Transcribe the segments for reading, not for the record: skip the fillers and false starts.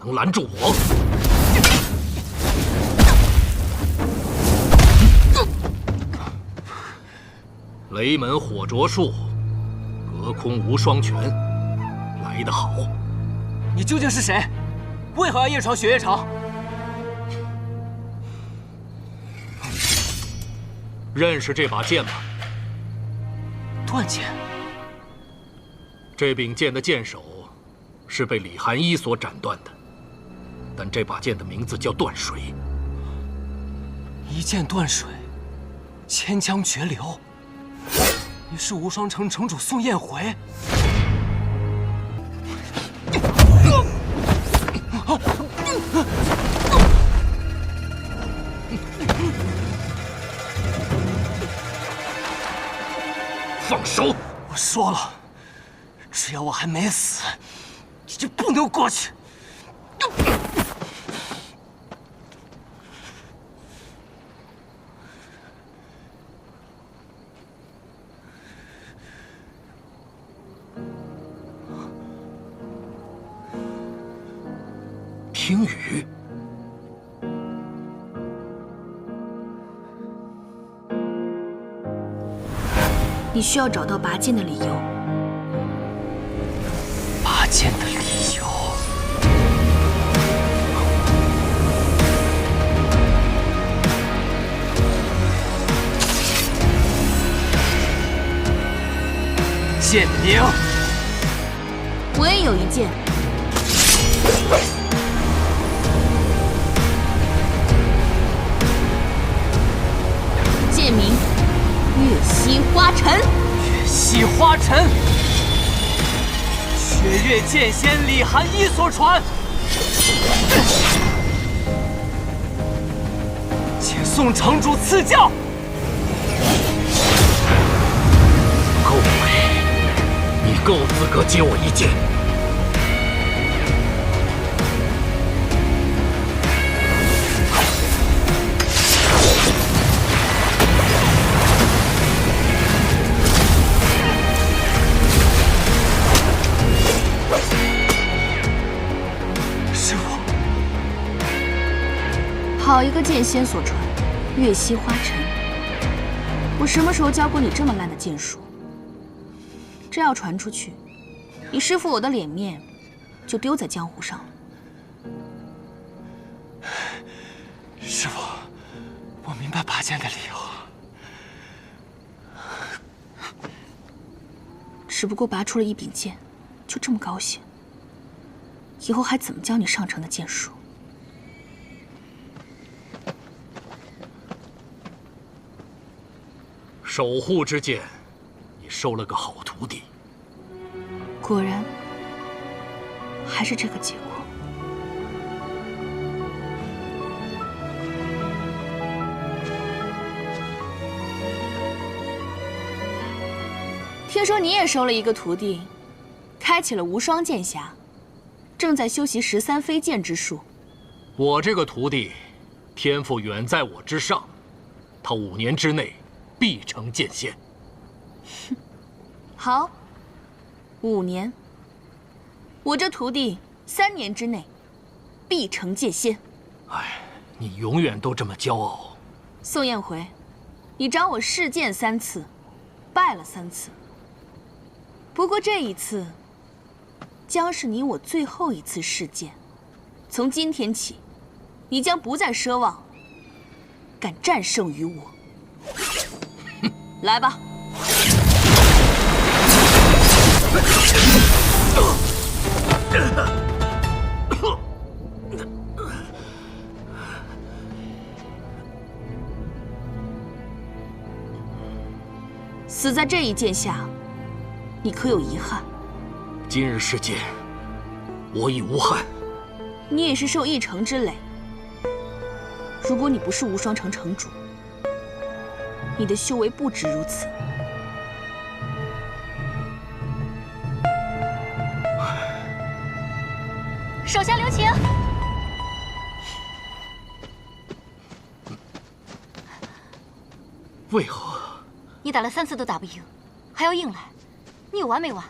能拦住我。雷门火灼术，隔空无双拳，来得好。你究竟是谁？为何要夜闯雪月城？认识这把剑吗？断剑。这柄剑的剑首是被李寒一所斩断的，但这把剑的名字叫断水。一剑断水，千江绝流。你是无双城城主宋彦回。放手！我说了，只要我还没死，你就不能过去。听雨。你需要找到拔剑的理由。拔剑的理由。剑名。我也有一剑。剑名：月溪花尘。月溪花尘，雪月剑仙李寒一所传。请宋城主赐教。够美，你够资格接我一剑。好一个剑仙所传，月溪花尘。我什么时候教过你这么烂的剑术？这要传出去，你师父我的脸面就丢在江湖上了。师父，我明白拔剑的理由。只不过拔出了一柄剑，就这么高兴？以后还怎么教你上乘的剑术？守护之剑，你收了个好徒弟。果然，还是这个结果。听说你也收了一个徒弟，开启了无双剑匣，正在修习13飞剑之术。我这个徒弟，天赋远在我之上，他5年之内必成剑仙。好，5年。我这徒弟3年之内必成剑仙。哎，你永远都这么骄傲。宋彦回，你找我试剑3次，败了3次。不过这一次，将是你我最后一次试剑。从今天起，你将不再奢望敢战胜于我。来吧。死在这一剑下，你可有遗憾？今日事件，我已无憾。你也是受一城之累。如果你不是无双城城主，你的修为不止如此。手下留情。为何？你打了3次都打不赢，还要硬来，你有完没完？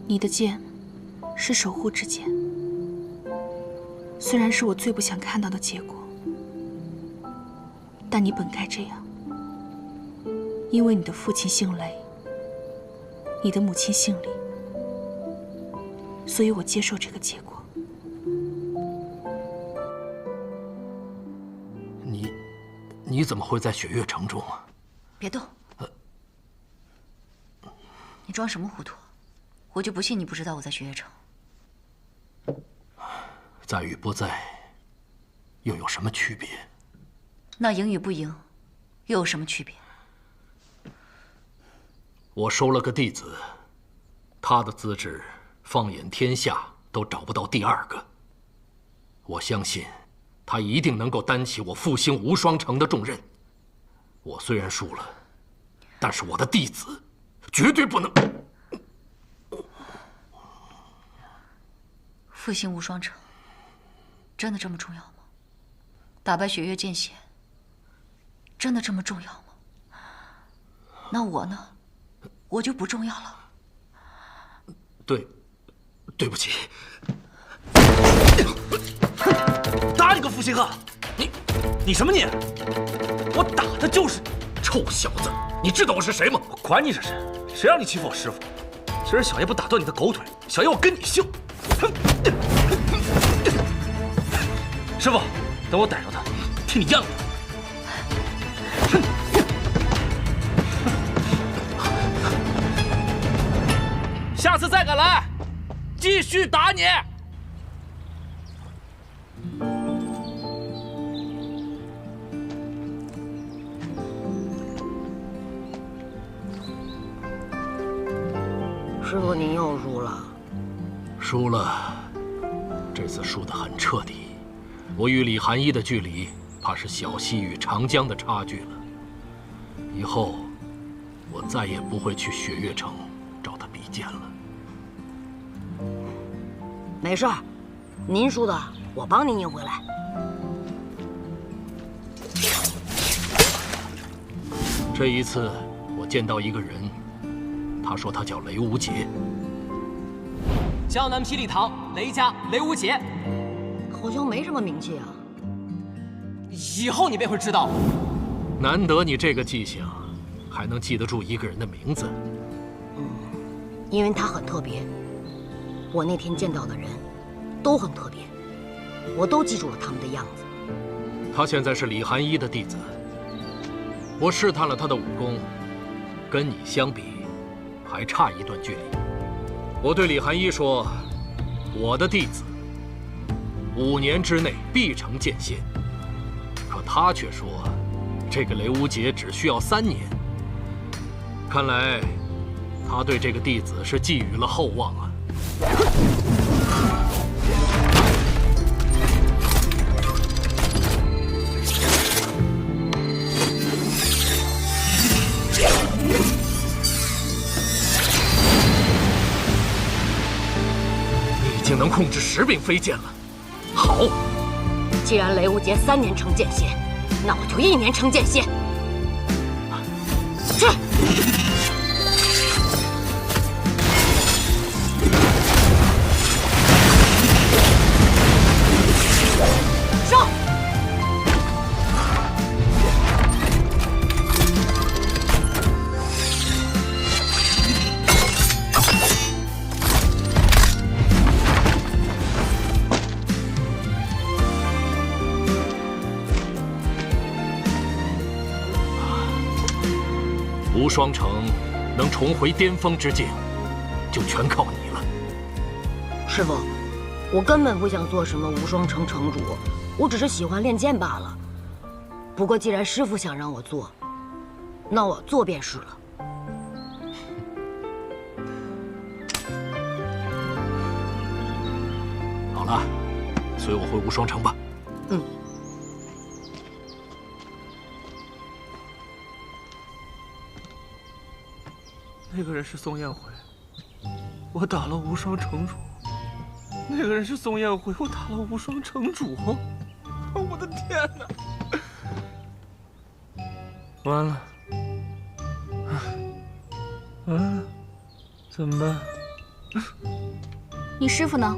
你的剑是守护之剑，虽然是我最不想看到的结果，但你本该这样，因为你的父亲姓雷，你的母亲姓李，所以我接受这个结果。你怎么会在雪月城中啊？别动！你装什么糊涂？我就不信你不知道我在雪月城。在与不在，又有什么区别？那赢与不赢，又有什么区别？我收了个弟子，他的资质放眼天下都找不到第二个。我相信，他一定能够担起我复兴无双城的重任。我虽然输了，但是我的弟子绝对不能。复兴无双城，真的这么重要吗？打败雪月剑仙，真的这么重要吗？那我呢？我就不重要了。对不起。打你个负心汉！你什么你？我打的就是你！臭小子，你知道我是谁吗？我管你是谁，谁让你欺负我师傅？今儿小爷不打断你的狗腿，小爷我跟你姓！哼！师傅，等我逮着他，替你样他！下次再敢来，继续打你！师傅，您又输了。输了，这次输得很彻底。我与李寒一的距离，怕是小溪与长江的差距了。以后，我再也不会去雪月城找他比剑了。没事儿，您输的我帮您赢回来。这一次，我见到一个人，他说他叫雷无杰。江南霹雳堂雷家雷无杰，好像没什么名气啊。以后你便会知道。难得你这个记性，还能记得住一个人的名字。因为他很特别。我那天见到的人，都很特别，我都记住了他们的样子。他现在是李寒一的弟子。我试探了他的武功，跟你相比，还差一段距离。我对李寒一说：“我的弟子5年之内必成剑仙。”可他却说：“这个雷无杰只需要3年。”看来，他对这个弟子是寄予了厚望啊。你已经能控制10柄飞剑了，好。既然雷无杰3年成剑仙，那我就1年成剑仙。去。上！无双城能重回巅峰之境，就全靠你了。师傅，我根本不想做什么无双城城主，我只是喜欢练剑罢了。不过既然师傅想让我做，那我做便是了。好了，随我回无双城吧。嗯。那个人是宋彦辉，我打了无双城主。那个人是宋彦辉，我打了无双城主。我的天哪！完了，完了，怎么办？你师傅呢？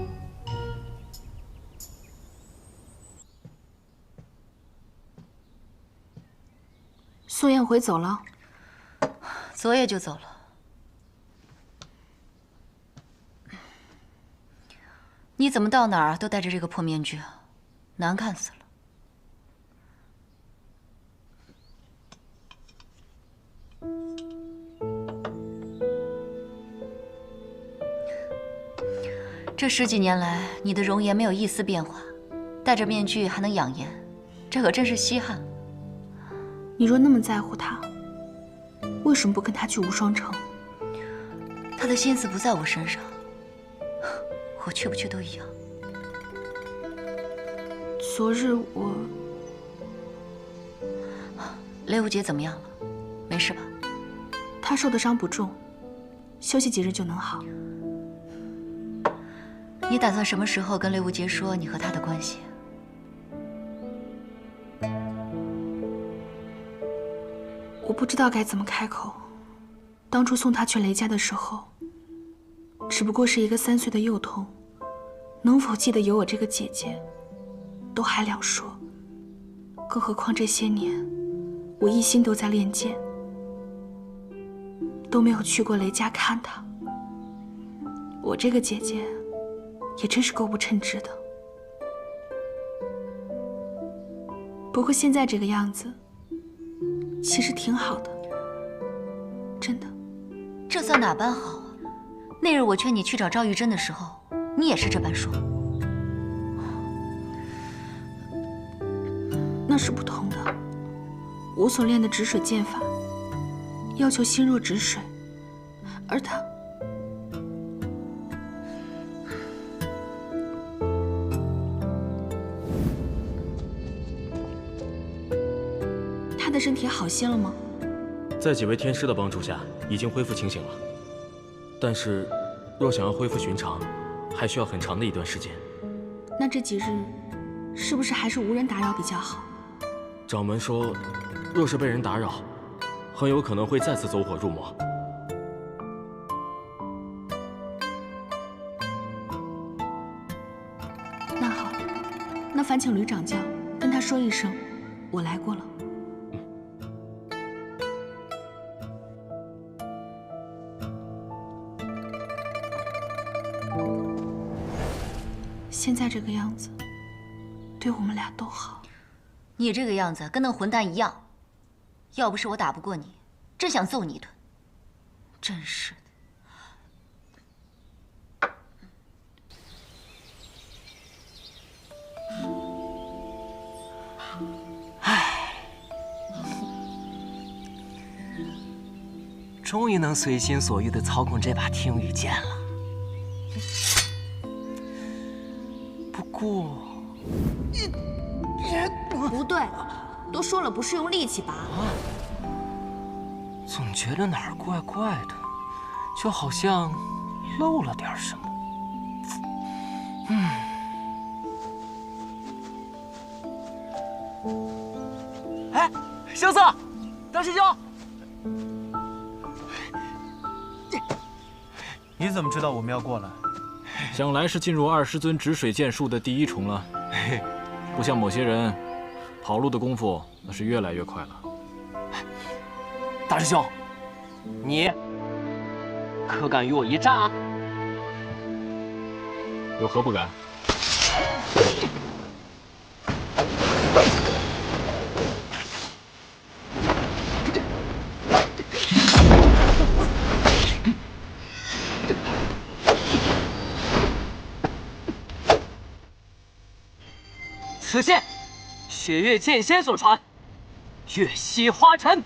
宋燕回走了，昨夜就走了。你怎么到哪儿都戴着这个破面具啊？难看死了。这10几年来，你的容颜没有一丝变化，戴着面具还能养颜，这可真是稀罕。你若那么在乎他，为什么不跟他去无双城？他的心思不在我身上，我去不去都一样。昨日我……雷无杰怎么样了？没事吧？他受的伤不重，休息几日就能好。你打算什么时候跟雷无杰说你和他的关系？我不知道该怎么开口。当初送他去雷家的时候，只不过是一个3岁的幼童，能否记得有我这个姐姐，都还两说。更何况这些年，我一心都在练剑，都没有去过雷家看他。我这个姐姐，也真是够不称职的。不过现在这个样子，其实挺好的，真的。这算哪般好啊？那日我劝你去找赵玉珍的时候，你也是这般说。那是不同的。我所练的止水剑法，要求心若止水，而他……他的身体好些了吗？在几位天师的帮助下，已经恢复清醒了。但是，若想要恢复寻常，还需要很长的一段时间。那这几日，是不是还是无人打扰比较好？掌门说，若是被人打扰，很有可能会再次走火入魔。那好，那烦请吕掌教跟他说一声，我来过了。现在这个样子，对我们俩都好。你这个样子跟那混蛋一样，要不是我打不过你，真想揍你一顿。真是的。唉，终于能随心所欲地操控这把听雨剑了。不过，不对，都说了不是用力气拔。总觉得哪儿怪怪的，就好像漏了点什么。哎，萧瑟，大师兄，你怎么知道我们要过来？想来是进入20尊止水剑术的第一重了。不像某些人，跑路的功夫那是越来越快了。大师兄，你可敢与我一战啊？有何不敢？此剑，雪月剑仙所传，月溪花尘。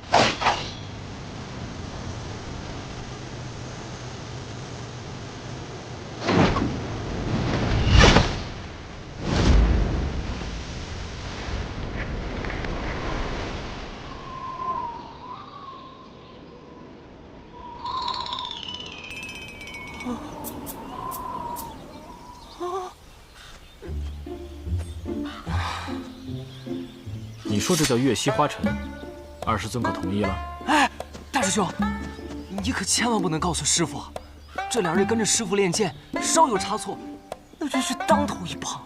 你说这叫月溪花尘，20尊可同意了？哎，大师兄，你可千万不能告诉师傅，这两日跟着师傅练剑，稍有差错，那真是当头一棒。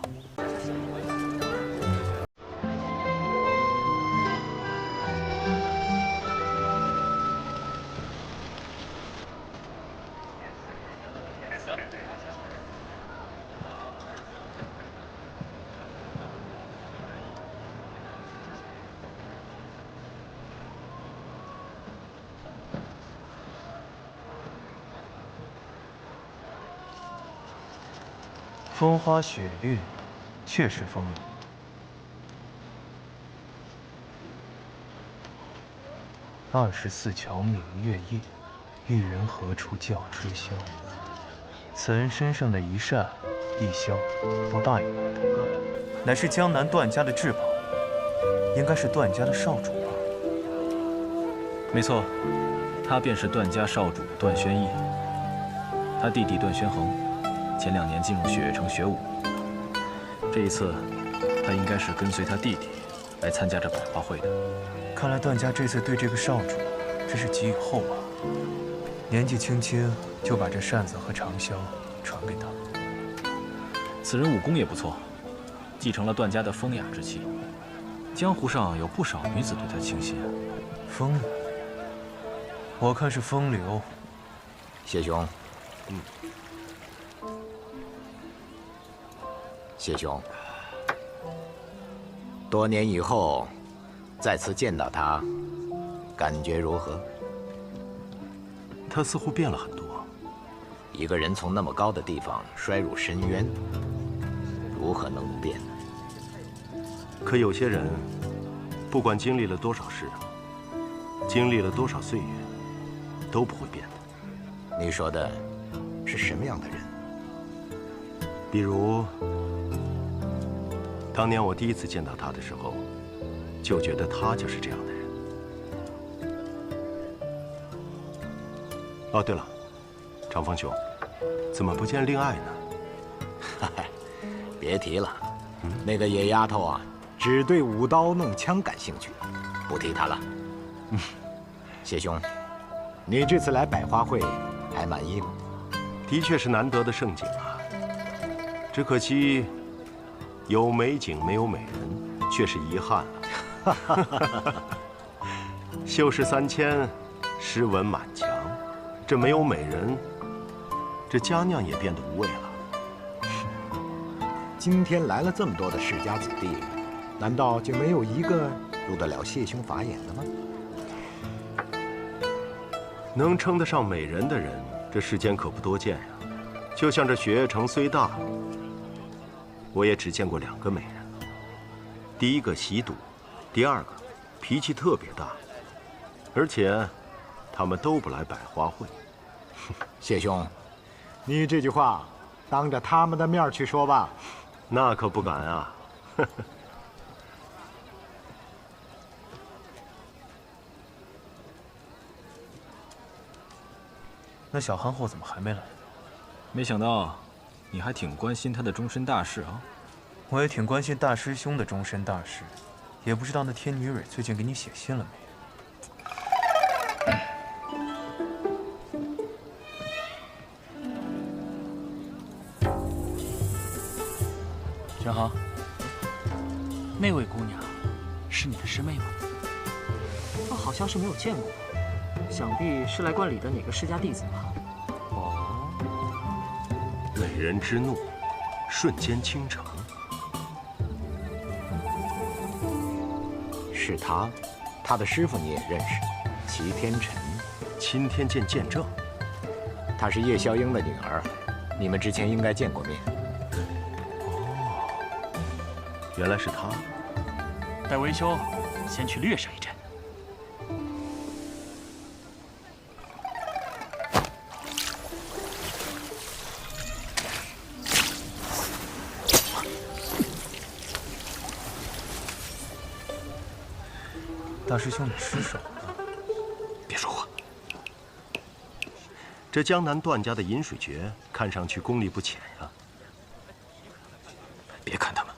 风花雪月，确实风流。24桥明月夜，玉人何处教吹箫？此人身上的一扇一箫，都大有来头，乃是江南段家的至宝，应该是段家的少主吧？没错，他便是段家少主段宣义。他弟弟段宣衡，前2年进入雪月城学武。这一次，他应该是跟随他弟弟来参加这百花会的。看来段家这次对这个少主真是寄予厚望，年纪轻轻就把这扇子和长箫传给他。此人武功也不错，继承了段家的风雅之气。江湖上有不少女子对他倾心。风流，我看是风流。谢兄，谢兄，多年以后再次见到他，感觉如何？他似乎变了很多。一个人从那么高的地方摔入深渊，如何能不变呢？可有些人，不管经历了多少事，经历了多少岁月，都不会变的。你说的是什么样的人？比如，当年我第一次见到他的时候，就觉得他就是这样的人。哦，对了，长风兄，怎么不见令爱呢？别提了，那个野丫头啊，只对舞刀弄枪感兴趣，不提她了。谢兄，你这次来百花会还满意吗？的确是难得的盛景啊，只可惜有美景没有美人，却是遗憾了。秀士3000，诗文满墙，这没有美人，这佳酿也变得无味了。今天来了这么多的世家子弟，难道就没有一个入得了谢兄法眼的吗？能称得上美人的人，这世间可不多见呀。就像这雪月城虽大，我也只见过2个美人。第一个习赌，第2个脾气特别大，而且他们都不来百花会。谢兄，你这句话当着他们的面去说吧。那可不敢啊。那小憨后怎么还没来？没想到你还挺关心他的终身大事啊。我也挺关心大师兄的终身大事，也不知道那天女蕊最近给你写信了没？玄航，那位姑娘是你的师妹吗？好像是没有见过，想必是来观礼的哪个世家弟子吧。哦，美人之怒，瞬间倾城。是他，他的师傅你也认识，齐天辰。钦天监见证。她是叶萧英的女儿，你们之前应该见过面。哦，原来是他。待为兄先去略上一阵。大师兄，你失手了。别说话。这江南段家的饮水诀，看上去功力不浅呀。别看他们，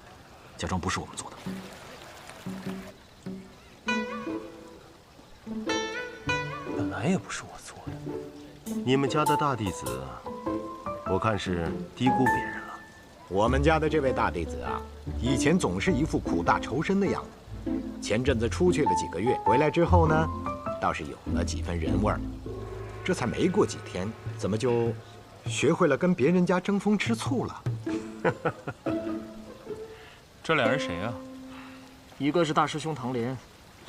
假装不是我们做的。本来也不是我做的。你们家的大弟子我看是低估别人了。我们家的这位大弟子啊，以前总是一副苦大仇深的样子。前阵子出去了几个月，回来之后呢，倒是有了几分人味儿。这才没过几天，怎么就学会了跟别人家争风吃醋了？这俩人谁啊？一个是大师兄唐莲，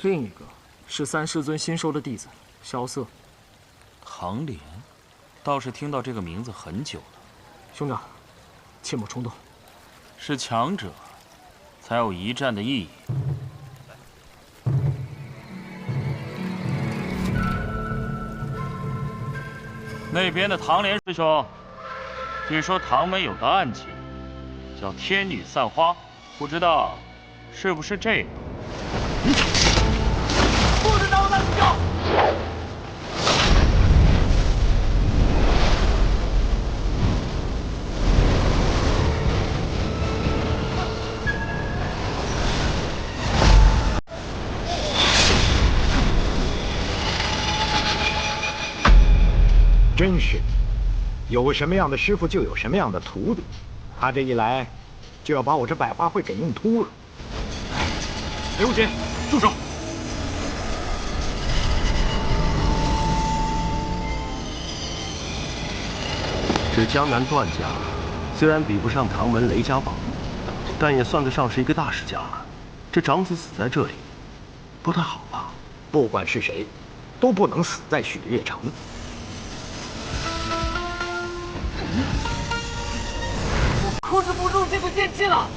另一个是三师尊新收的弟子萧瑟。唐莲，倒是听到这个名字很久了。兄长，切莫冲动。是强者，才有一战的意义。那边的唐莲师兄，据说唐门有个暗器，叫天女散花，不知道是不是这个？不准打我大师兄！真是，有什么样的师傅就有什么样的徒弟。他这一来，就要把我这百花会给弄秃了。刘无极，住手！这江南段家虽然比不上唐门雷家堡，但也算得上是一个大世家了。这长子死在这里，不太好吧？不管是谁，都不能死在雪月城。控制不住这股剑气了。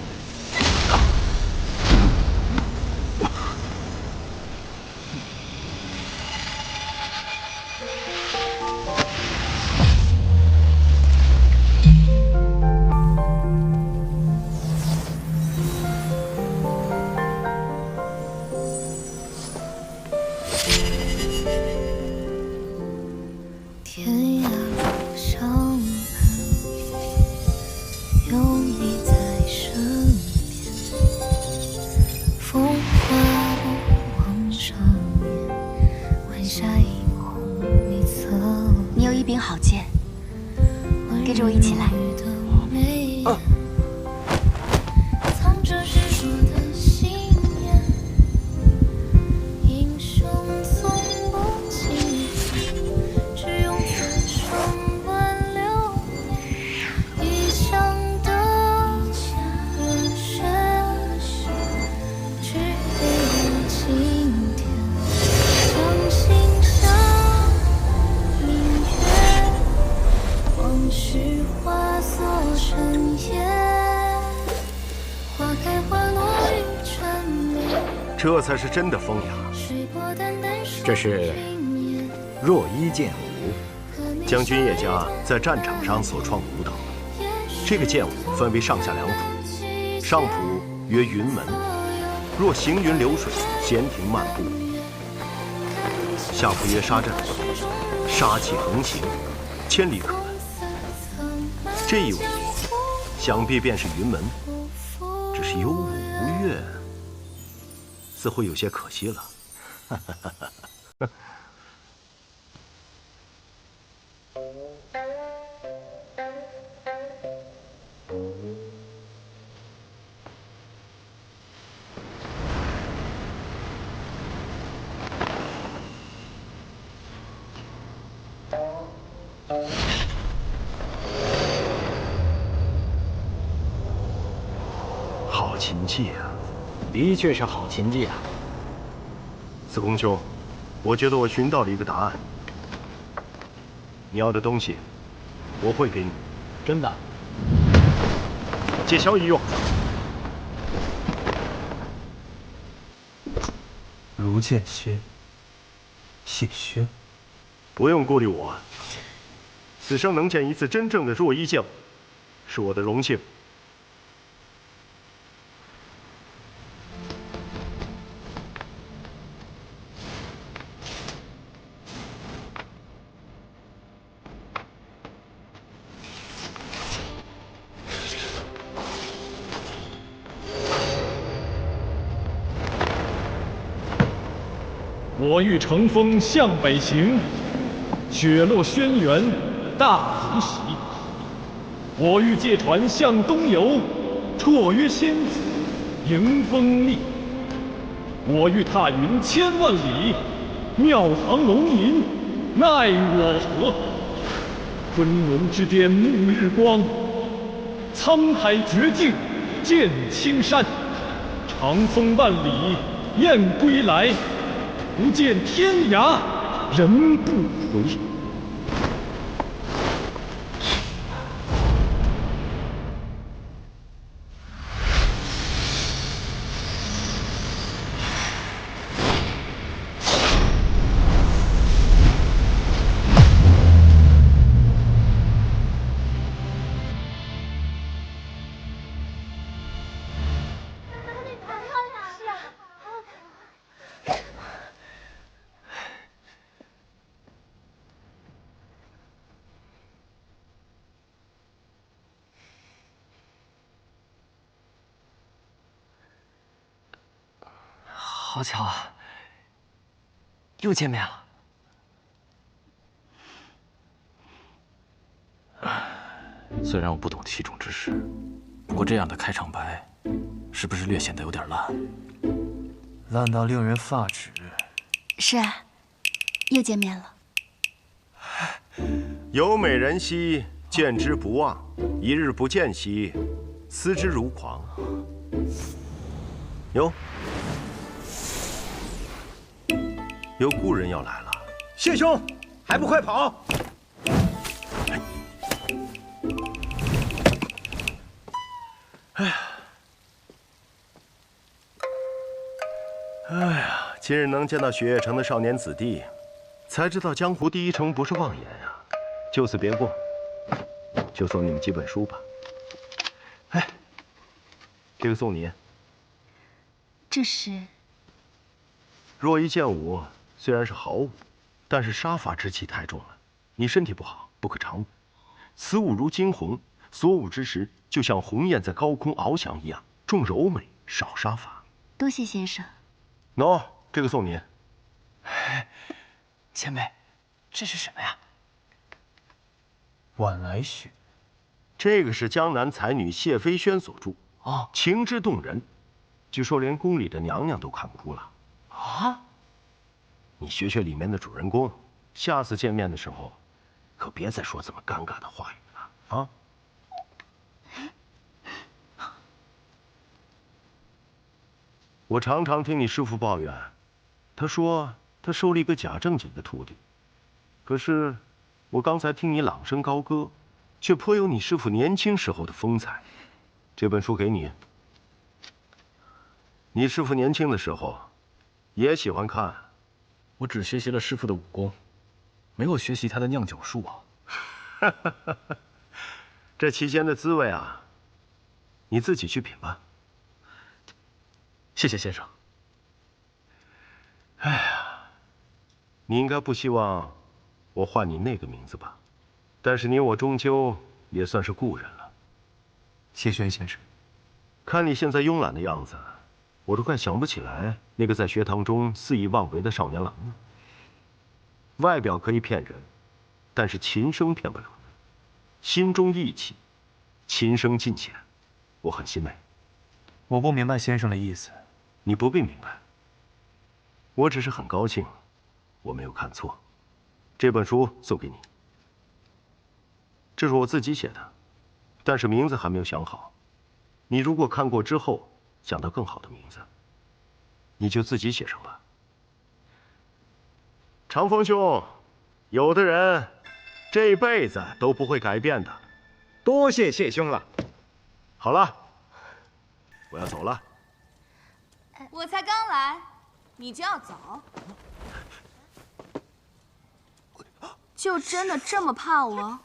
天涯路上有你在身边，风花不往上面，晚霞映红你侧脸。你有一柄好剑，跟着我一起来。藏着执着的信念，英雄从不轻只用此生挽留你一腔的热血，只给我今天将心向明月，往事化作尘烟，花开花落于缠绵。这才是真的风雅。这是若一剑舞，将军叶家在战场上所创舞蹈。这个剑舞分为上下两谱，上谱曰云门，若行云流水，闲庭漫步；下谱曰沙阵，杀气横行，千里可闻。这一舞，想必便是云门，只是有舞无乐，似乎有些可惜了。好琴技啊！的确是好琴技啊。四公兄，我觉得我寻到了一个答案。你要的东西，我会给你。真的？借萧一用。如见仙，谢轩。不用顾虑我，此生能见一次真正的若一剑舞，是我的荣幸。我欲乘风向北行，雪落轩辕大吉喜。我欲借船向东游，绰约仙子，迎风力。我欲踏云千万里，庙堂龙吟，奈我何？昆仑之巅沐日光，沧海绝境见青山。长风万里雁归来，不见天涯人不回。好巧啊，又见面了。虽然我不懂其中之事，不过这样的开场白，是不是略显得有点烂？烂到令人发指。是啊，又见面了。有美人兮，见之不忘；一日不见兮，思之如狂。哟，有故人要来了。谢兄，还不快跑！哎呀，今日能见到雪月城的少年子弟，才知道江湖第一城不是妄言呀。就此别过，就送你们几本书吧。哎，这个送你。这是若一剑舞虽然是好舞，但是杀伐之气太重了，你身体不好，不可常舞。此舞如惊鸿，所舞之时，就像鸿雁在高空翱翔一样，重柔美，少杀伐。多谢先生。喏，这个送你。前辈，这是什么呀？晚来雪。这个是江南才女谢飞轩所著，哦，情之动人，据说连宫里的娘娘都看过了。啊？你学学里面的主人公，下次见面的时候，可别再说这么尴尬的话语了啊！我常常听你师父抱怨，他说他收了一个假正经的徒弟，可是我刚才听你朗声高歌，却颇有你师父年轻时候的风采。这本书给你，你师父年轻的时候也喜欢看。我只学习了师父的武功，没有学习他的酿酒术啊。这其间的滋味啊，你自己去品吧。谢谢先生。哎呀，你应该不希望我唤你那个名字吧？但是你我终究也算是故人了。谢轩先生，看你现在慵懒的样子，我都快想不起来那个在学堂中肆意妄为的少年郎了。外表可以骗人，但是琴声骗不了人。心中义气，琴声尽显，我很欣慰。我不明白先生的意思。你不必明白，我只是很高兴，我没有看错。这本书送给你，这是我自己写的，但是名字还没有想好。你如果看过之后想到更好的名字，你就自己写上吧。长风兄，有的人这辈子都不会改变的。多谢谢兄了。好了，我要走了。我才刚来，你就要走？就真的这么怕我？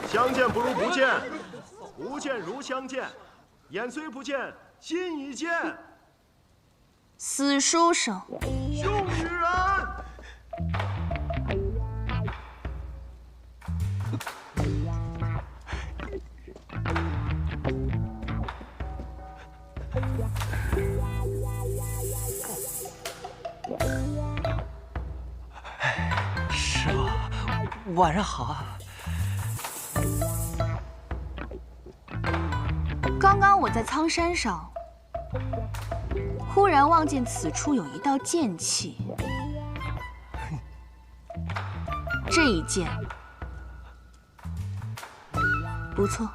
相见不如不见，不见如相见，眼虽不见，心已见。死书生！凶女人！师傅，晚上好啊。刚刚我在苍山上，忽然望见此处有一道剑气，这一剑不错。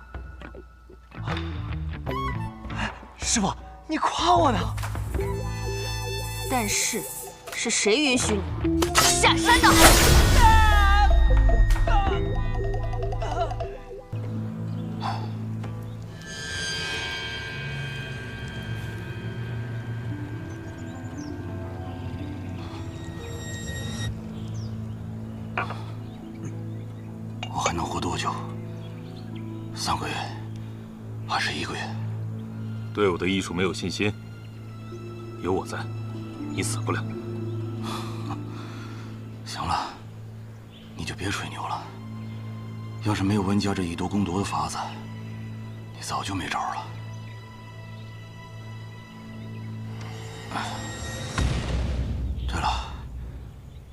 师傅，你夸我呢？但是，是谁允许你下山的？我还能活多久？3个月，还是1个月？对我的医术没有信心，有我在，你死不了。行了，你就别吹牛了。要是没有温家这以毒攻毒的法子，你早就没招了。对了，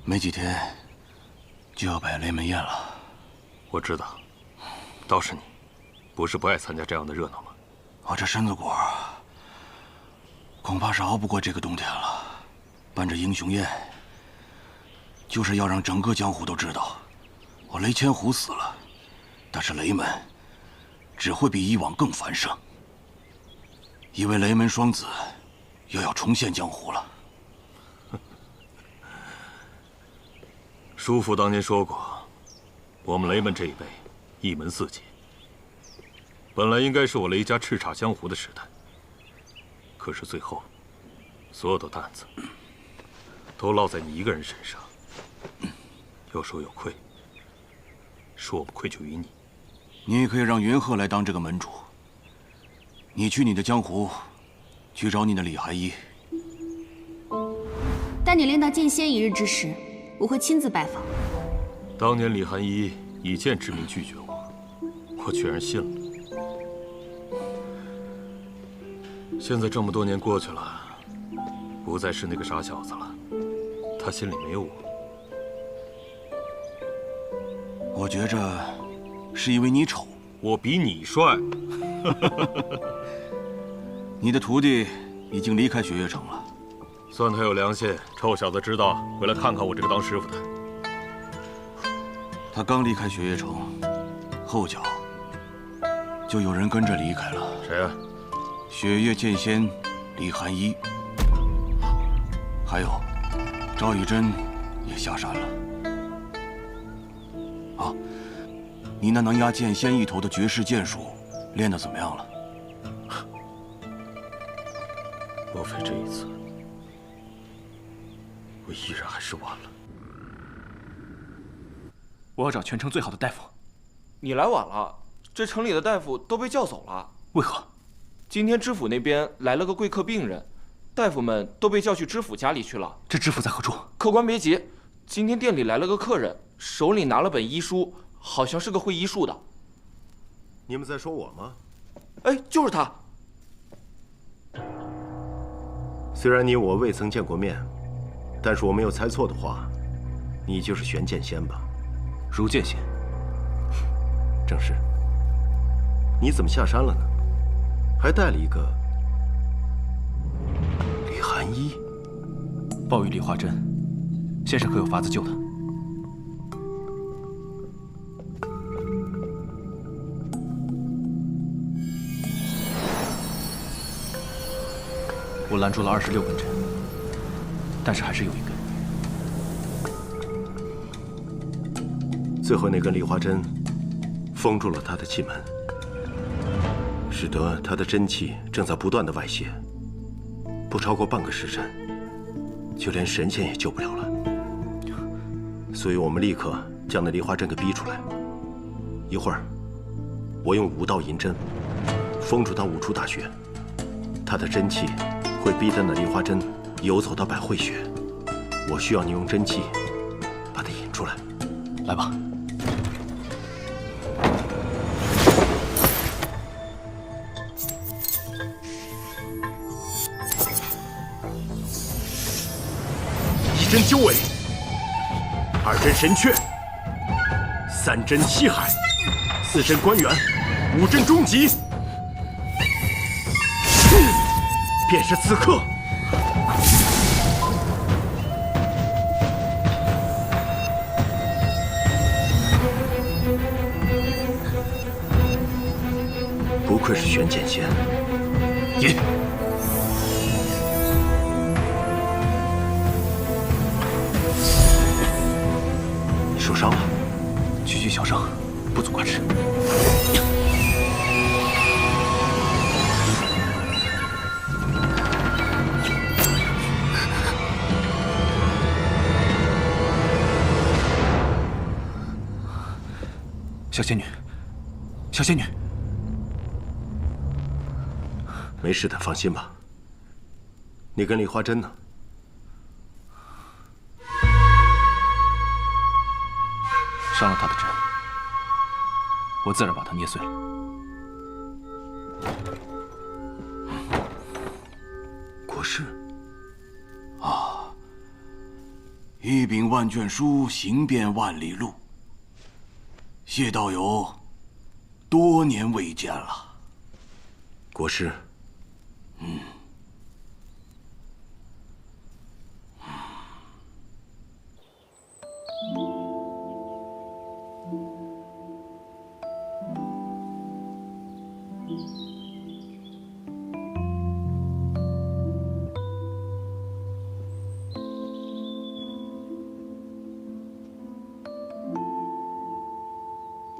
没几天就要摆雷门宴了。我知道，倒是你，不是不爱参加这样的热闹吗？我这身子骨恐怕是熬不过这个冬天了。办这英雄宴，就是要让整个江湖都知道，我雷千虎死了，但是雷门只会比以往更繁盛。因为雷门双子又要重现江湖了。叔父当年说过，我们雷门这一辈一门4杰，本来应该是我雷家叱咤江湖的时代。可是最后，所有的担子都落在你一个人身上。有说有愧，是我们愧疚于你。你也可以让云鹤来当这个门主。你去你的江湖，去找你的李寒一。待你练到剑仙一日之时，我会亲自拜访。当年李寒一以剑之名拒绝我，我居然信了。现在这么多年过去了，不再是那个傻小子了，他心里没有我。我觉着是因为你丑。我比你帅。你的徒弟已经离开雪月城了，算他有良心，臭小子知道回来看看我这个当师傅的。他刚离开雪月城，后脚就有人跟着离开了。谁啊？雪月剑仙李寒一，还有赵玉珍也下山了。啊，你那能压剑仙一头的绝世剑术练得怎么样了？莫非这一次，我依然还是晚了？我要找全城最好的大夫。你来晚了，这城里的大夫都被叫走了。为何？今天知府那边来了个贵客病人，大夫们都被叫去知府家里去了。这知府在何处？客官别急，今天店里来了个客人，手里拿了本医书，好像是个会医术的。你们在说我吗？哎，就是他。虽然你我未曾见过面，但是我没有猜错的话，你就是玄剑仙吧？如剑仙。正是。你怎么下山了呢？还带了一个李寒一。暴雨梨花针，先生可有法子救他？我拦住了26根针，但是还是有一根。最后那根梨花针封住了他的气门，使得他的真气正在不断的外泄，不超过半个时辰，就连神仙也救不了了。所以我们立刻将那梨花针给逼出来。一会儿，我用5道银针封住他5处大穴，他的真气会逼得那梨花针游走到百会穴。我需要你用真气把它引出来。来吧。1针鸠尾，2针神阙，3针西海，4针关元，5针终极。便是此刻。不愧是玄剑仙，引！你受伤了？区区小伤，不足挂齿。小仙女，小仙女，没事的，放心吧。你跟梨花针呢？伤了她的针，我自然把她捏碎了。国师，啊，一秉万卷书，行遍万里路。谢道友，多年未见了。国师，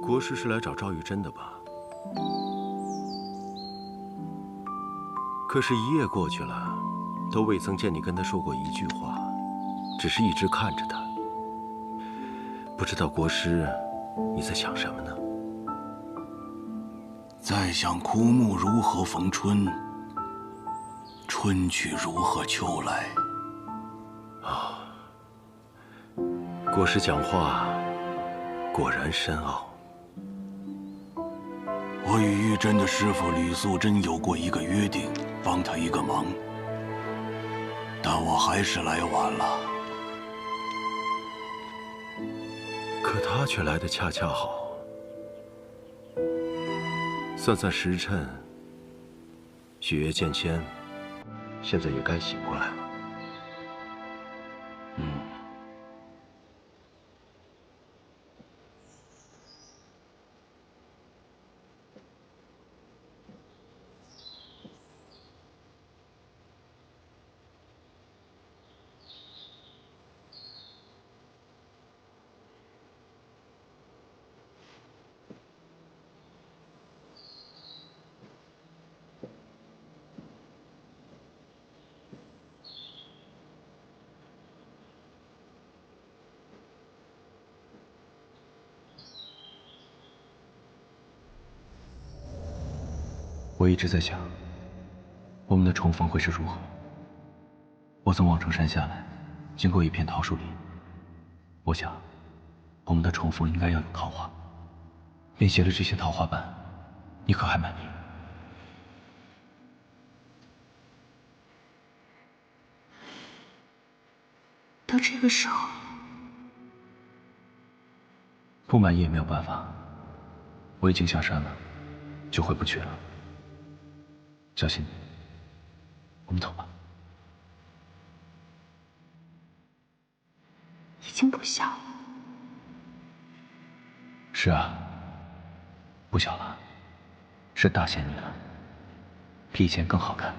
国师是来找赵玉珍的吧？可是，一夜过去了，都未曾见你跟他说过一句话，只是一直看着他。不知道国师你在想什么呢？在想枯木如何逢春，春去如何秋来。啊，国师讲话果然深奥。我与玉珍的师傅吕素贞有过一个约定，帮他一个忙，但我还是来晚了。可他却来得恰恰好。算算时辰，雪月剑仙现在也该醒过来了。我一直在想，我们的重逢会是如何。我从望城山下来，经过一片桃树林，我想，我们的重逢应该要有桃花。便携了这些桃花瓣，你可还满意？到这个时候，不满意也没有办法，我已经下山了，就回不去了。小心，我们走吧。已经不小了。是啊，不小了，是大仙女了，比以前更好看。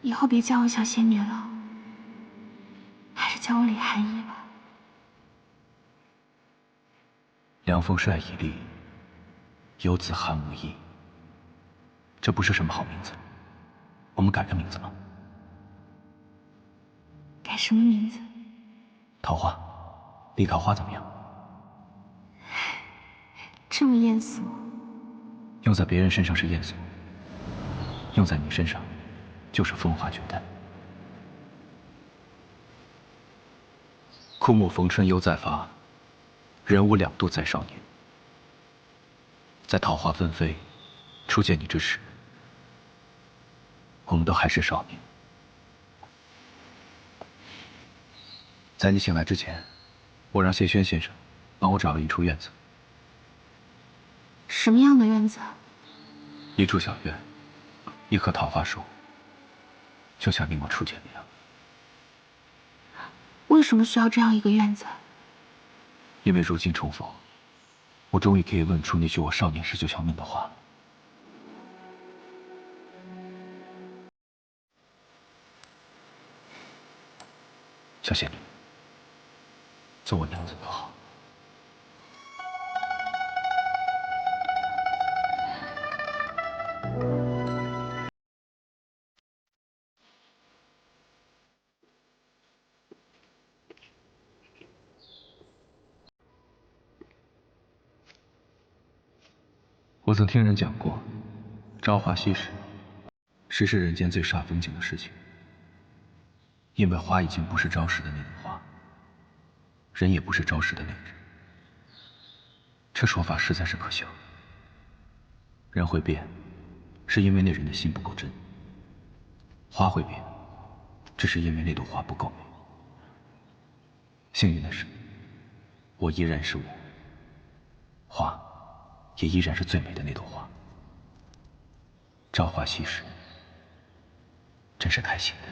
以后别叫我小仙女了，还是叫我李寒衣吧。凉风帅以立，游子寒无衣。这不是什么好名字，我们改个名字吧。改什么名字？桃花，李桃花怎么样？这么艳俗。用在别人身上是艳俗，用在你身上就是风华绝代。枯木逢春犹在发，人无两度在少年。在桃花纷飞，初见你之时，我们都还是少年。在你醒来之前，我让谢轩先生帮我找了一处院子。什么样的院子？一处小院，一棵桃花树，就像令我初见那样。为什么需要这样一个院子？因为如今重逢，我终于可以问出那句我少年时就想问的话了。小仙女，做我娘子多好。我曾听人讲过，朝花夕拾，实是人间最煞风景的事情。因为花已经不是朝时的那种花，人也不是朝时的那人。这说法实在是可笑。人会变，是因为那人的心不够真；花会变，只是因为那朵花不够美。幸运的是，我依然是我，花也依然是最美的那朵花。朝花夕拾，真是开心的。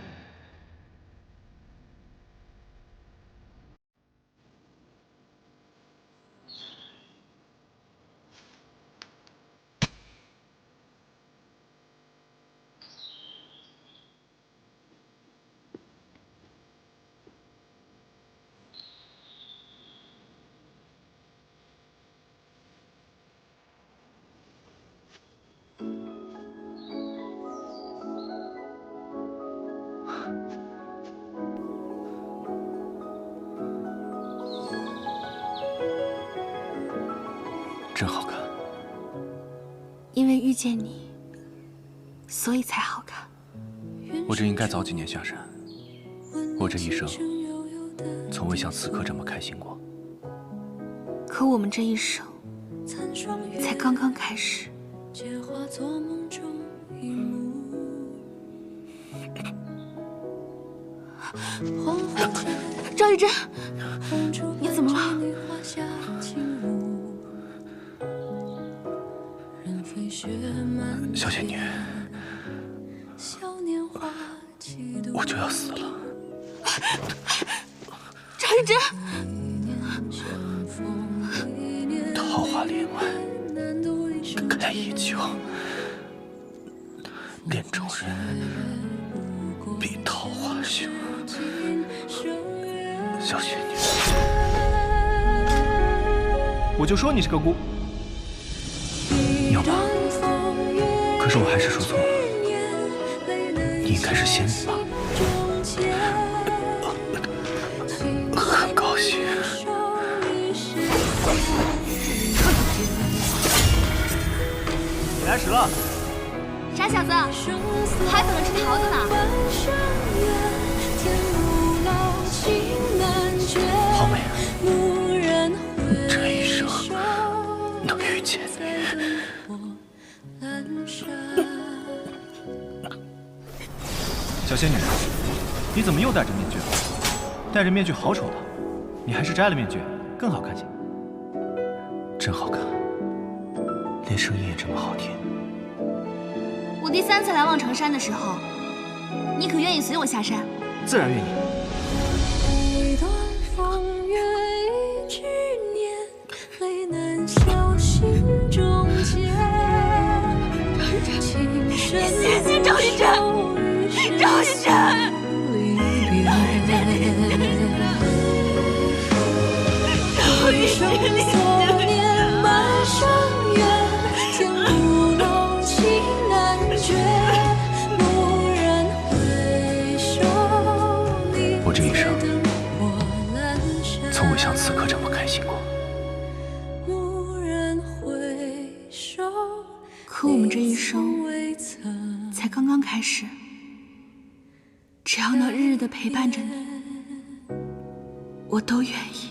真好看。因为遇见你，所以才好看。我真应该早几年下山。我这一生，从未像此刻这么开心过。可我们这一生，才刚刚开始。赵玉珍，你怎么了？小仙女，我就要死了。赵玉珍，桃花帘外开依旧，恋中人比桃花羞。小仙女，我就说你是个姑。娘吧，可是我还是说错了，你应该是仙女吧？很高兴。你来迟了。傻小子，还等着吃桃子呢。好美啊！这一生能遇见你。小仙女，你怎么又戴着面具了？戴着面具好丑的，你还是摘了面具更好看些。真好看，连声音也这么好听。我第3次来望城山的时候，你可愿意随我下山？自然愿意。谢谢赵玉珍，赵玉珍。赵玉我这一生从未像此刻这么开心过。可我们这一生才刚刚开始，只要能日日的陪伴着你，我都愿意。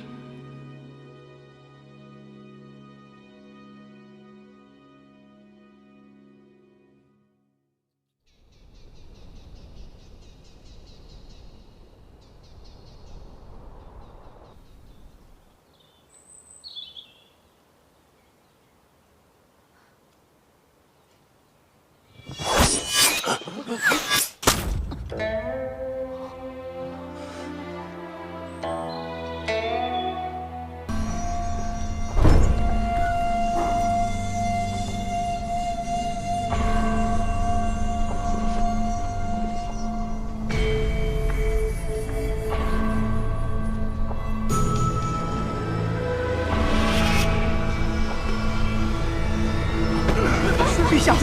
下，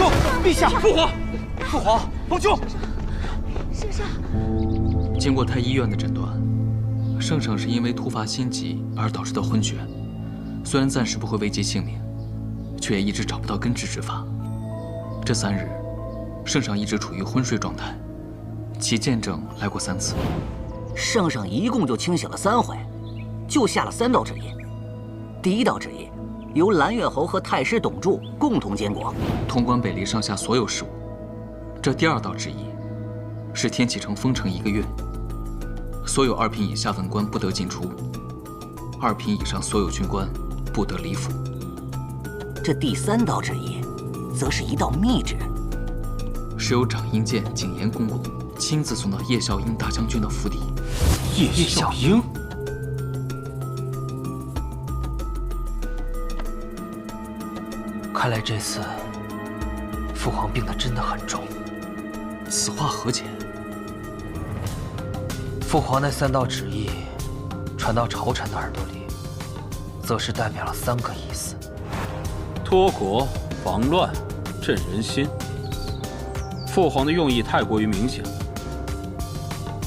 陛下，父皇，父皇，皇兄。圣上，经过太医院的诊断，圣上是因为突发心疾而导致的昏厥，虽然暂时不会危及性命，却也一直找不到根治之法。这3日，圣上一直处于昏睡状态，其见证来过3次。圣上一共就清醒了3回，就下了3道旨意。第1道旨意，由蓝月侯和太师董柱共同监国，统管北离上下所有事务。这第2道旨意，是天启城封城1个月，所有2品以下文官不得进出，2品以上所有军官不得离府。这第3道旨意，则是一道密旨，是由长英健谨言公公亲自送到叶孝英大将军的府邸。叶孝英。看来这次父皇病得真的很重。此话何解？父皇那3道旨意传到朝臣的耳朵里，则是代表了3个意思：托国、防乱、振人心。父皇的用意太过于明显了，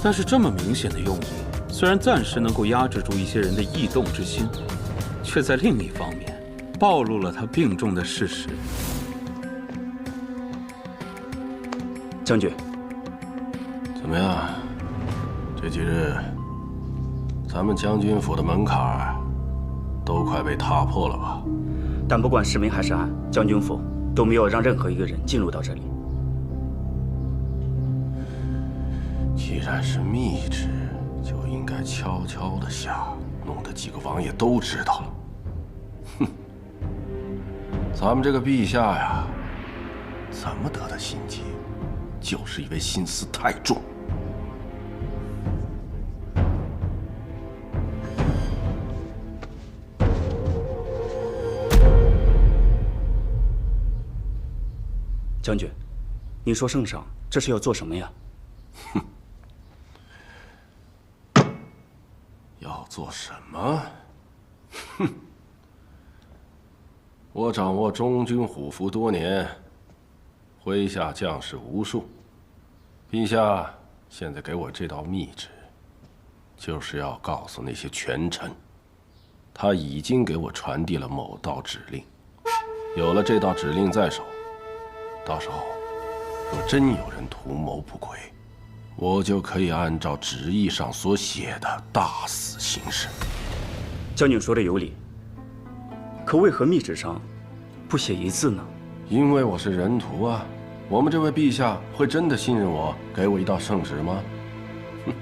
但是这么明显的用意，虽然暂时能够压制住一些人的异动之心，却在另一方面暴露了他病重的事实。将军，怎么样？这几日，咱们将军府的门槛都快被踏破了吧？但不管是明还是暗，将军府都没有让任何一个人进入到这里。既然是密旨，就应该悄悄地下，弄得几个王爷都知道了。哼，咱们这个陛下呀，怎么得的心疾，就是因为心思太重。将军，您说圣上这是要做什么呀？哼，要做什么？哼，我掌握中军虎符多年，麾下将士无数。陛下现在给我这道密旨，就是要告诉那些权臣，他已经给我传递了某道指令。有了这道指令在手，到时候若真有人图谋不轨，我就可以按照旨意上所写的大肆行事。将军说的有理，可为何密旨上不写一字呢？因为我是人徒啊！我们这位陛下会真的信任我，给我一道圣旨吗？哼！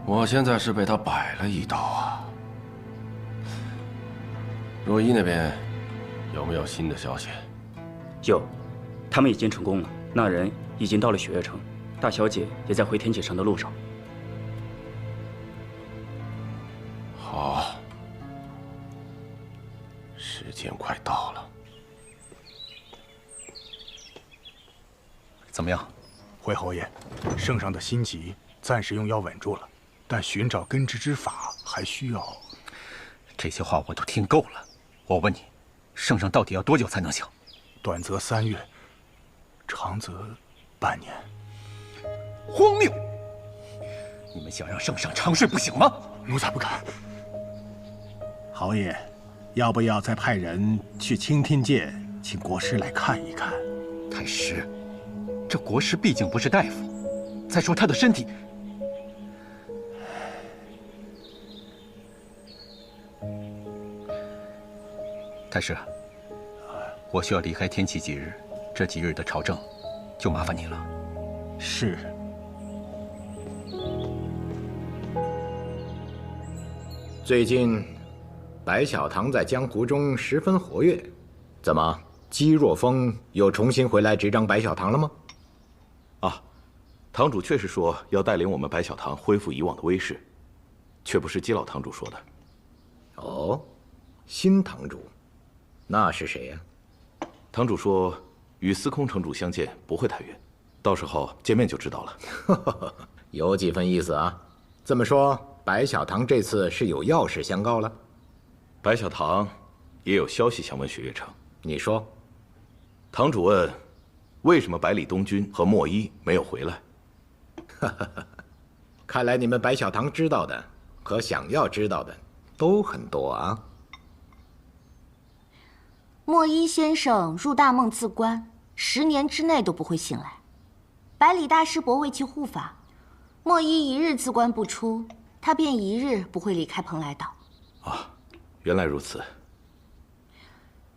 我现在是被他摆了一道啊！若依那边有没有新的消息？有，他们已经成功了。那人已经到了雪月城，大小姐也在回天启城的路上。好，时间快到了。怎么样，回侯爷？圣上的心急暂时用药稳住了，但寻找根治之法还需要……这些话我都听够了。我问你，圣上到底要多久才能醒？短则3月，长则半年。荒谬！你们想让圣上长睡不醒吗？奴才不敢。侯爷，要不要再派人去青天界，请国师来看一看？太师，这国师毕竟不是大夫，再说他的身体……太师，我需要离开天启几日，这几日的朝政，就麻烦你了。是。最近，白小堂在江湖中十分活跃，怎么姬若风又重新回来执掌白小堂了吗？啊，堂主确实说要带领我们白小堂恢复以往的威势，却不是姬老堂主说的。哦，新堂主，那是谁呀？堂主说与司空城主相见不会太远，到时候见面就知道了。有几分意思啊。这么说，白小堂这次是有要事相告了？白小堂也有消息想问雪月城。你说，堂主问，为什么百里东军和莫一没有回来？看来你们白小堂知道的和想要知道的都很多啊。莫一先生入大梦自关，10年之内都不会醒来。百里大师伯为其护法，莫一1日自关不出，他便1日不会离开蓬莱岛。原来如此。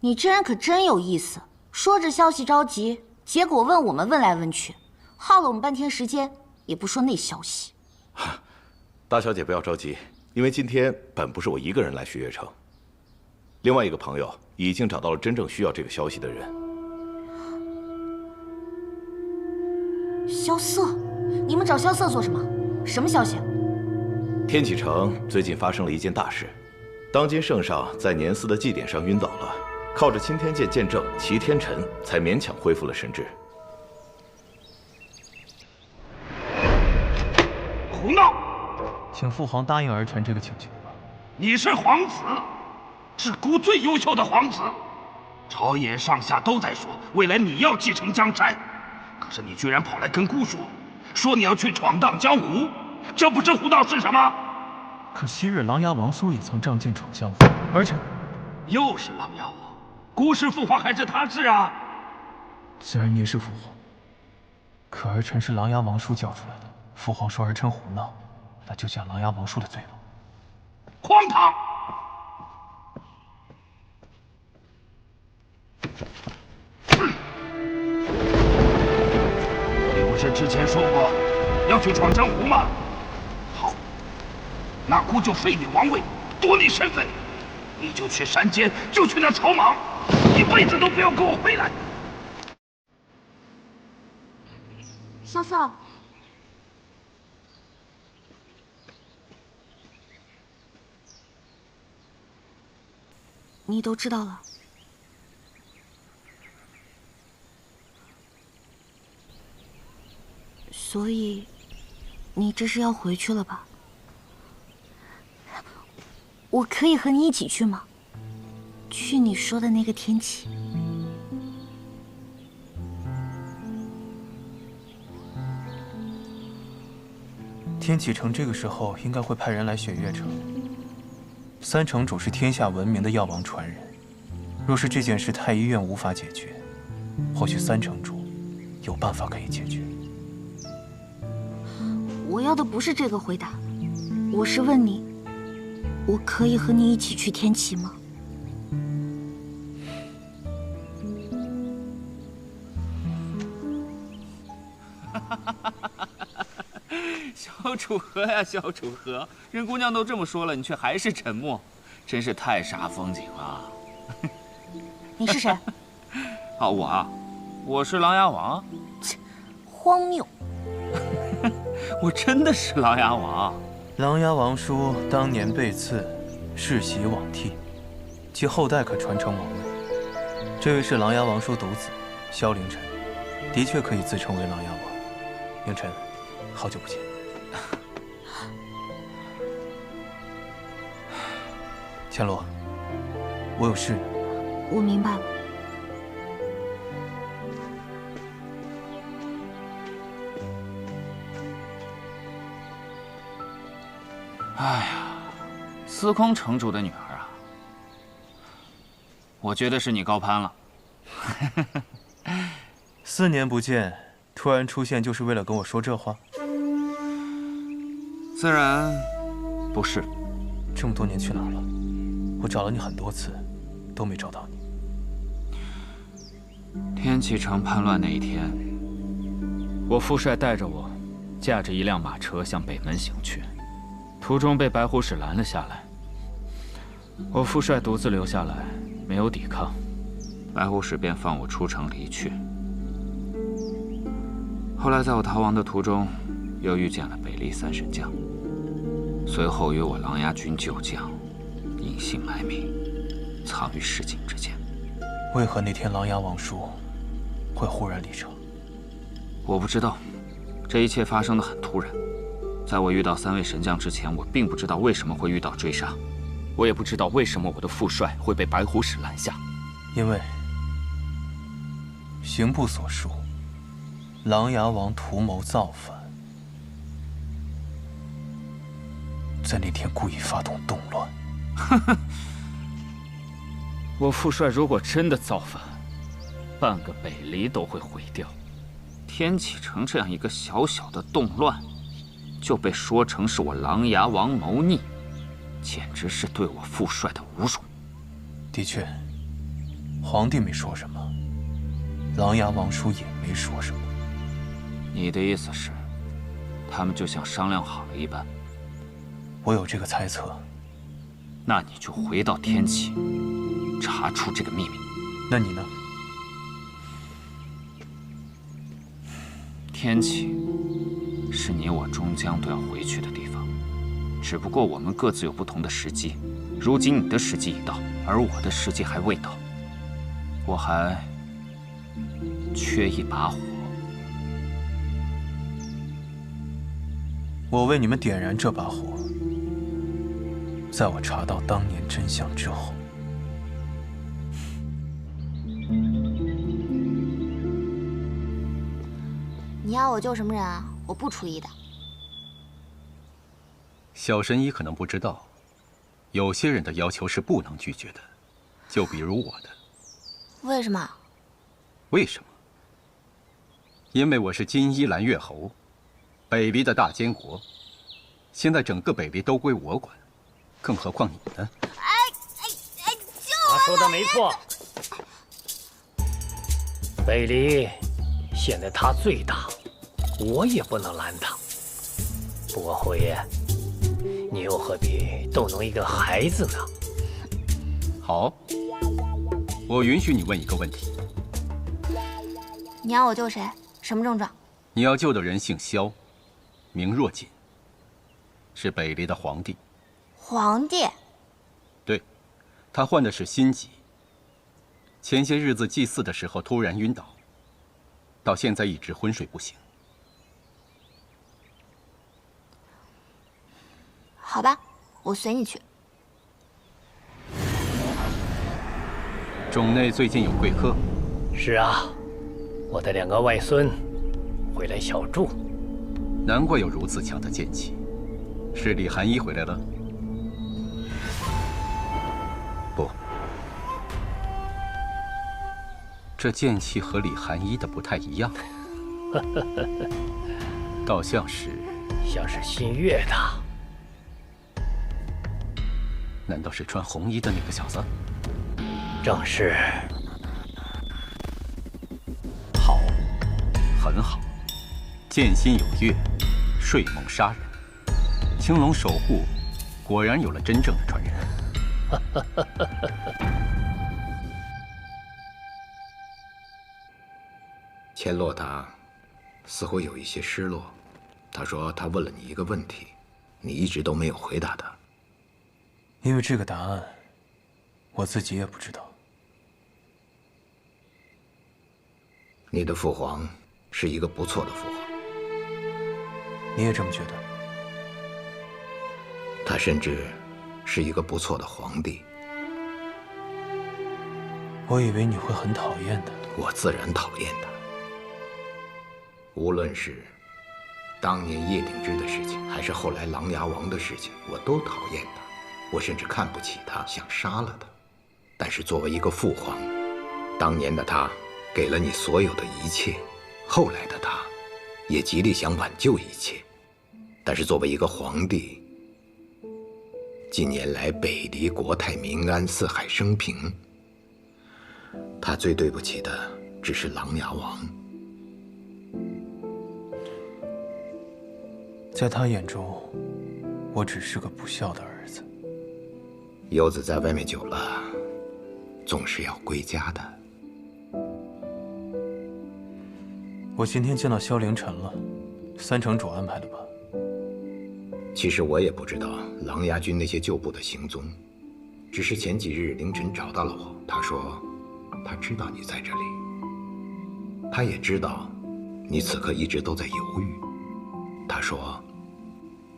你这人可真有意思，说着消息着急，结果问我们问来问去，耗了我们半天时间，也不说那消息。大小姐不要着急，因为今天本不是我一个人来雪月城，另外一个朋友已经找到了真正需要这个消息的人。萧瑟，你们找萧瑟做什么？什么消息？天启城最近发生了一件大事，当今圣上在年嗣的祭典上晕倒了，靠着钦天监见证齐天辰，才勉强恢复了神智。胡闹！请父皇答应儿臣这个请求吧。你是皇子，自古最优秀的皇子，朝野上下都在说，未来你要继承江山。可是你居然跑来跟姑说你要去闯荡江湖，这不是胡闹是什么？可昔日琅琊王叔也曾仗剑闯江湖，儿臣又是琅琊王，姑是父皇还是他是啊？虽然你是父皇，可儿臣是琅琊王叔教出来的。父皇说儿臣胡闹，那就降琅琊王叔的罪吧。荒唐！你不是之前说过要去闯江湖吗？好，那姑就废你王位，夺你身份，你就去山间，就去那草莽，一辈子都不要给我回来。萧瑟。你都知道了，所以你这是要回去了吧？我可以和你一起去吗？去你说的那个天启。天启城这个时候应该会派人来雪月城。三城主是天下闻名的药王传人，若是这件事太医院无法解决，或许三城主有办法可以解决。我要的不是这个回答，我是问你，我可以和你一起去天启吗？小楚河呀，小楚河，人姑娘都这么说了，你却还是沉默，真是太煞风景了。你是谁？啊，我是琅琊王。荒谬！我真的是琅琊王。琅琊王叔当年被刺，世袭罔替，其后代可传承王位。这位是琅琊王叔独子萧凌尘，的确可以自称为琅琊王。凌尘，好久不见。千罗，我有事。我明白了。哎呀，司空城主的女儿啊，我觉得是你高攀了。4年不见，突然出现就是为了跟我说这话？自然不是。这么多年去哪儿了？我找了你很多次，都没找到你。天启城叛乱那一天，我父帅带着我，驾着一辆马车向北门行去，途中被白虎使拦了下来。我父帅独自留下来，没有抵抗，白虎使便放我出城离去。后来在我逃亡的途中，又遇见了北厉3神将，随后与我琅琊军旧将隐姓埋名，藏于市井之间。为何那天琅琊王叔会忽然离城？我不知道，这一切发生的很突然。在我遇到3位神将之前，我并不知道为什么会遇到追杀，我也不知道为什么我的父帅会被白虎使拦下。因为刑部所述，琅琊王图谋造反，在那天故意发动动乱。呵呵，我父帅如果真的造反，半个北离都会毁掉。天启城这样一个小小的动乱，就被说成是我琅琊王谋逆，简直是对我父帅的侮辱。的确，皇帝没说什么，琅琊王叔也没说什么。你的意思是，他们就像商量好了一般？我有这个猜测。那你就回到天启，查出这个秘密。那你呢？天启是你我终将都要回去的地方，只不过我们各自有不同的时机。如今你的时机已到，而我的时机还未到，我还缺一把火。我为你们点燃这把火，在我查到当年真相之后。你要我救什么人啊？我不出意的。小神医可能不知道，有些人的要求是不能拒绝的，就比如我的。为什么？为什么？因为我是金衣蓝月侯，北离的大监国，现在整个北离都归我管，更何况你呢？他说的没错，北离现在他最大，我也不能拦他。不过侯爷，你又何必动弄一个孩子呢？好，我允许你问一个问题。你要我救谁？什么症状？你要救的人姓萧，名若锦，是北离的皇帝。皇帝？对，他患的是心疾。前些日子祭祀的时候突然晕倒，到现在一直昏睡不醒。好吧，我随你去。冢内最近有贵客？是啊，我的2个外孙回来小住。难怪有如此强的剑气，是李寒衣回来了？不，这剑气和李寒衣的不太一样，倒像是新月的。难道是穿红衣的那个小子？正是。好，很好。剑心有月，睡梦杀人。青龙守护，果然有了真正的传人。千洛他似乎有一些失落，他说他问了你一个问题，你一直都没有回答他。因为这个答案，我自己也不知道。你的父皇是一个不错的父皇，你也这么觉得？他甚至是一个不错的皇帝。我以为你会很讨厌他。我自然讨厌他。无论是当年叶鼎之的事情，还是后来琅琊王的事情，我都讨厌他。我甚至看不起他，想杀了他。但是作为一个父皇，当年的他给了你所有的一切，后来的他也极力想挽救一切。但是作为一个皇帝，近年来北离国泰民安，四海升平，他最对不起的只是琅琊王。在他眼中，我只是个不孝的儿子。游子在外面久了，总是要归家的。我今天见到萧凌晨了，3城主安排的吧？其实我也不知道琅琊军那些旧部的行踪，只是前几日凌晨找到了我，他说他知道你在这里，他也知道你此刻一直都在犹豫。他说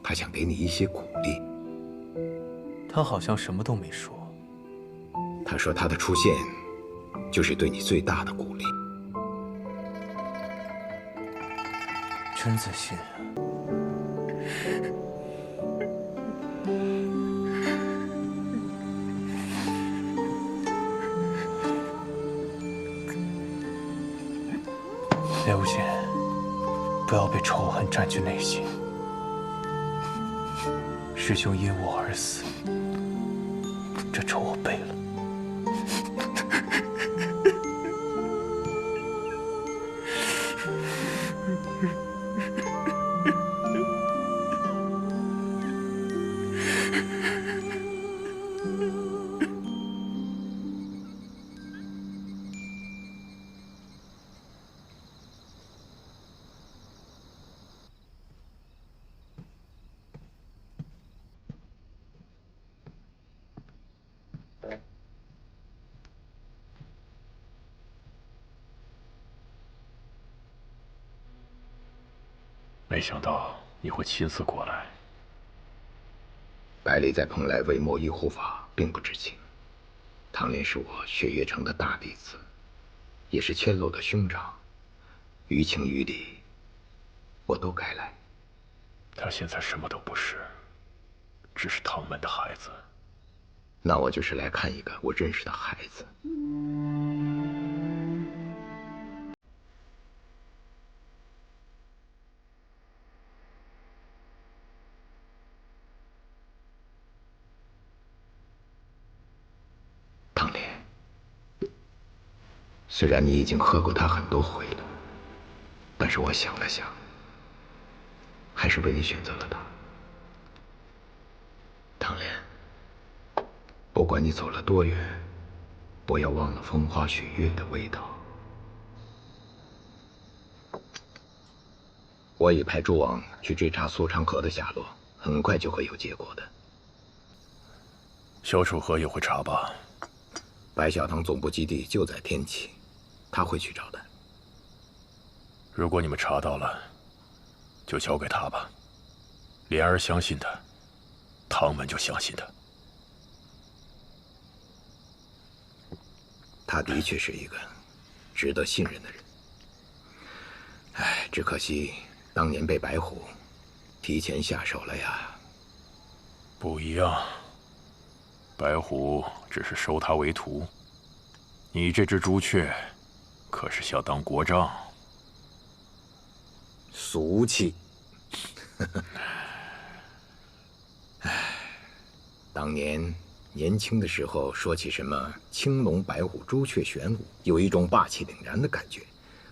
他想给你一些鼓励。他好像什么都没说。他说他的出现就是对你最大的鼓励。真自信啊！刘瑾，不要被仇恨占据内心。师兄因我而死，这仇我背了。没想到你会亲自过来。百里在蓬莱为某一护法，并不知情。唐莲是我雪月城的大弟子，也是千楼的兄长，于情于理，我都该来。他现在什么都不是，只是唐门的孩子。那我就是来看一个我认识的孩子。唐莲，虽然你已经喝过他很多回了，但是我想了想，还是为你选择了他。唐莲，不管你走了多远，不要忘了风花雪月的味道。我已派诸王去追查苏长河的下落，很快就会有结果的。萧楚河也会查吧？白小堂总部基地就在天启，他会去找的。如果你们查到了，就交给他吧。莲儿相信他，唐门就相信他。他的确是一个值得信任的人。唉，只可惜当年被白虎提前下手了呀。不一样，白虎只是收他为徒，你这只朱雀可是想当国丈。俗气。唉，当年年轻的时候说起什么青龙白虎朱雀玄武，有一种霸气凛然的感觉。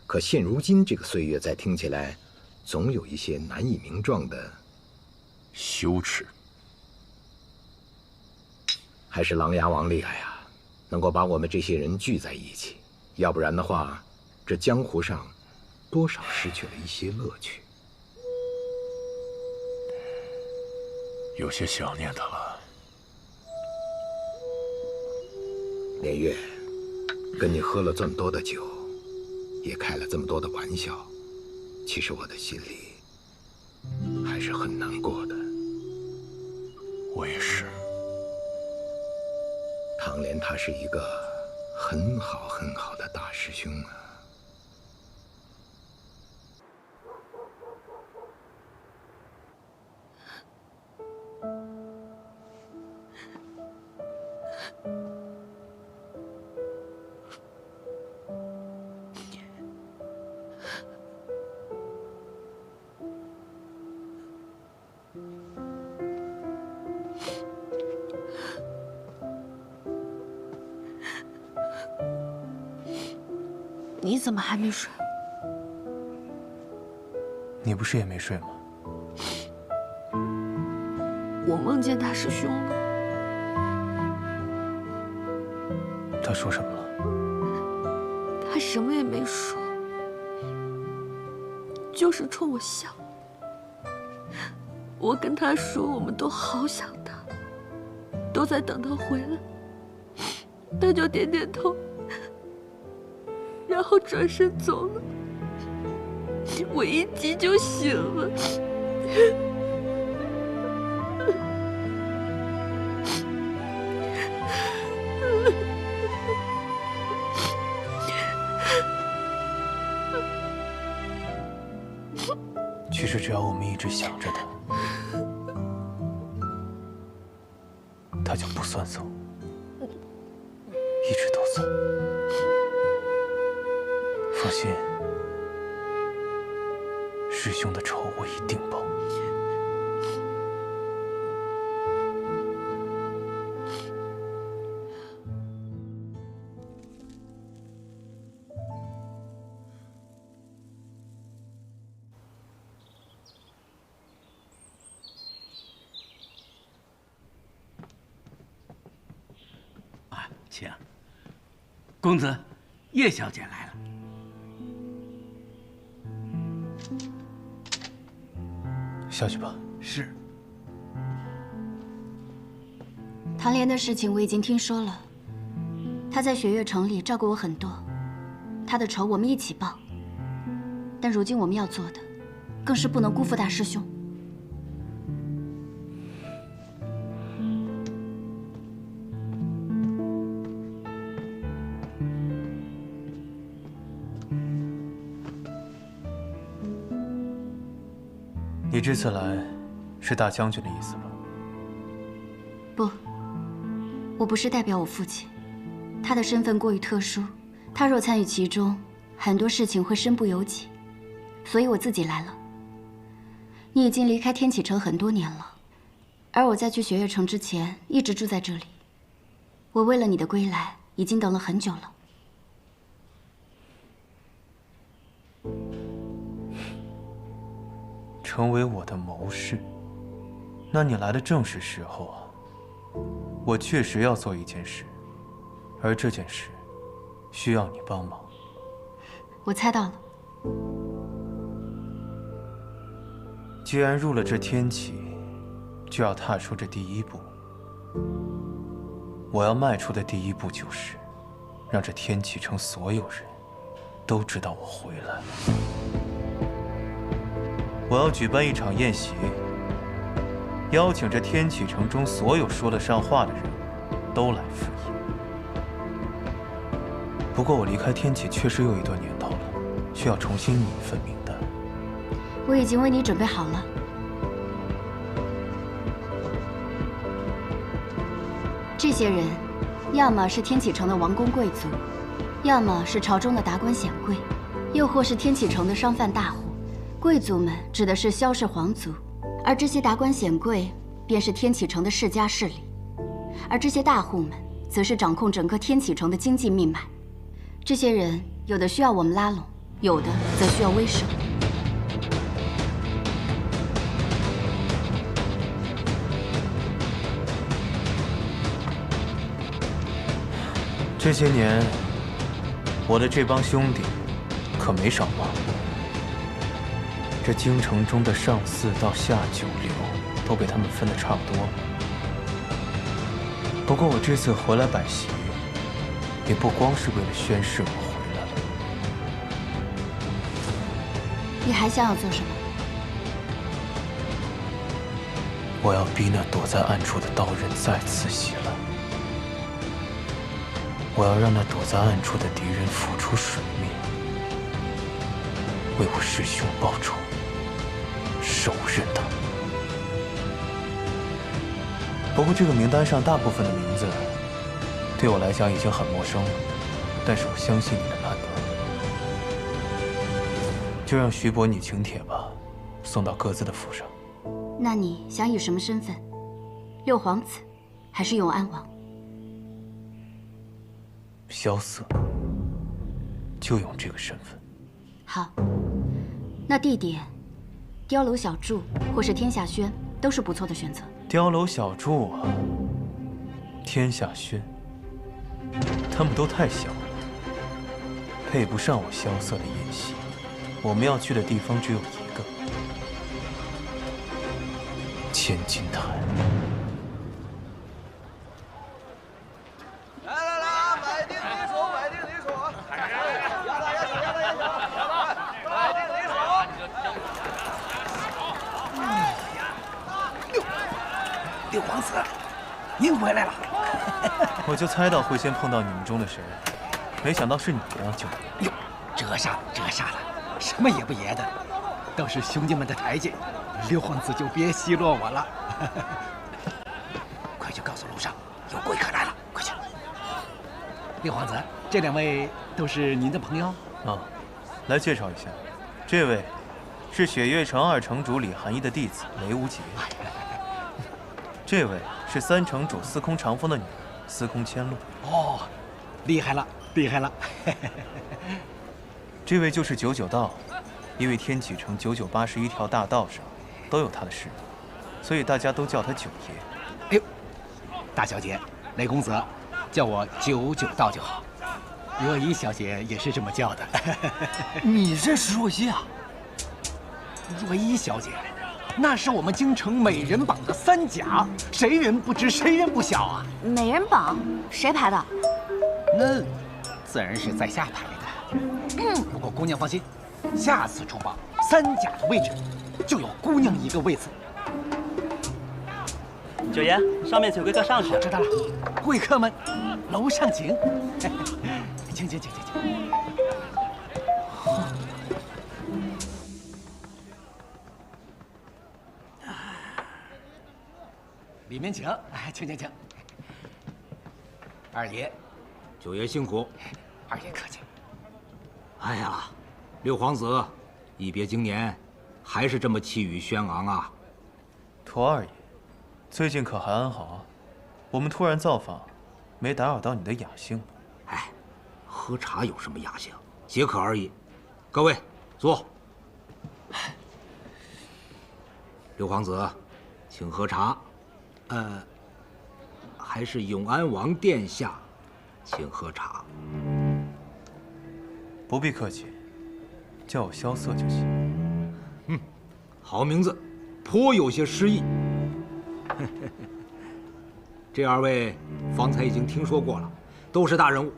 可现如今这个岁月再听起来，总有一些难以名状的羞耻。还是琅琊王厉害啊，能够把我们这些人聚在一起。要不然的话，这江湖上多少失去了一些乐趣。有些想念他了。连月，跟你喝了这么多的酒，也开了这么多的玩笑，其实我的心里还是很难过的。我也是。唐莲他是一个很好很好的大师兄啊。你怎么还没睡？你不是也没睡吗？我梦见大师兄了。他说什么了？他什么也没说，就是冲我笑。我跟他说，我们都好想他，都在等他回来。他就点点头。然后转身走了，我一急就醒了。实只要我们一直想着他，他就不算走，一直都在。放心，师兄的仇我一定报。请，公子，叶小姐来了。下去吧。是。唐莲的事情我已经听说了，他在雪月城里照顾我很多，他的仇我们一起报。但如今我们要做的，更是不能辜负大师兄。你这次来，是大将军的意思吧？不，我不是代表我父亲，他的身份过于特殊，他若参与其中，很多事情会身不由己，所以我自己来了。你已经离开天启城很多年了，而我在去雪月城之前一直住在这里。我为了你的归来，已经等了很久了。成为我的谋士，那你来的正是时候啊！我确实要做一件事，而这件事需要你帮忙。我猜到了。既然入了这天启，就要踏出这第一步。我要迈出的第一步就是，让这天启城所有人都知道我回来了。我要举办一场宴席，邀请这天启城中所有说得上话的人都来赴宴。不过我离开天启确实有一段年头了，需要重新拟一份名单。我已经为你准备好了。这些人，要么是天启城的王公贵族，要么是朝中的达官显贵，又或是天启城的商贩大户。贵族们指的是萧氏皇族，而这些达官显贵便是天启城的世家势力，而这些大户们则是掌控整个天启城的经济命脉。这些人有的需要我们拉拢，有的则需要威慑。这些年，我的这帮兄弟可没少忙。这京城中的上四到下九流都被他们分得差不多了。不过我这次回来摆席，也不光是为了宣誓我回来了。你还想要做什么？我要逼那躲在暗处的刀刃再次袭来。我要让那躲在暗处的敌人浮出水面，为我师兄报仇。手刃他。不过这个名单上大部分的名字，对我来讲已经很陌生了。但是我相信你的判断，就让徐伯拟请帖吧，送到各自的府上。那你想以什么身份？六皇子，还是永安王？萧瑟，就用这个身份。好，那地点。碉楼小筑或是天下轩都是不错的选择。碉楼小筑啊，天下轩，他们都太小了，配不上我萧瑟的宴席。我们要去的地方只有一个，千金台。六皇子，您回来了。我就猜到会先碰到你们中的谁，没想到是你啊，九爷。哟，这下了，什么也不爷的。都是兄弟们的台阶，六皇子就别奚落我了。快去告诉楼上，有贵客来了，快去！六皇子，这2位都是您的朋友？啊，来介绍一下，这位是雪月城2城主李寒衣的弟子雷无节，这位是3城主司空长风的女儿司空千落。哦，厉害了，厉害了！这位就是九九道，因为天启城981条大道上都有他的事，所以大家都叫他九爷。哎呦，大小姐，雷公子，叫我九九道就好。若依小姐也是这么叫的。你认识若依啊？若依小姐，那是我们京城美人榜的3甲，谁人不知，谁人不晓啊？美人榜谁排的？那自然是在下排的。不过姑娘放心，下次出榜3甲的位置就有姑娘一个位子。九爷，上面请贵客上去。知道了，贵客们，楼上请。请。里面请，请。二爷，九爷辛苦。二爷客气。哎呀，六皇子，一别经年，还是这么气宇轩昂啊！驼二爷，最近可还安好啊？我们突然造访，没打扰到你的雅兴吗？哎，喝茶有什么雅兴？解渴而已。各位坐。六皇子，请喝茶。还是永安王殿下，请喝茶。不必客气，叫我萧瑟就行。好名字，颇有些诗意。这2位方才已经听说过了，都是大人物。